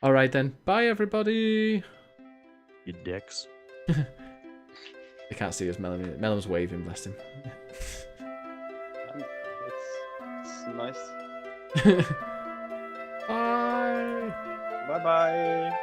All right then. Bye everybody. You dicks. They can't see us. Melum's waving. Bless him. It's nice. Bye. Bye bye.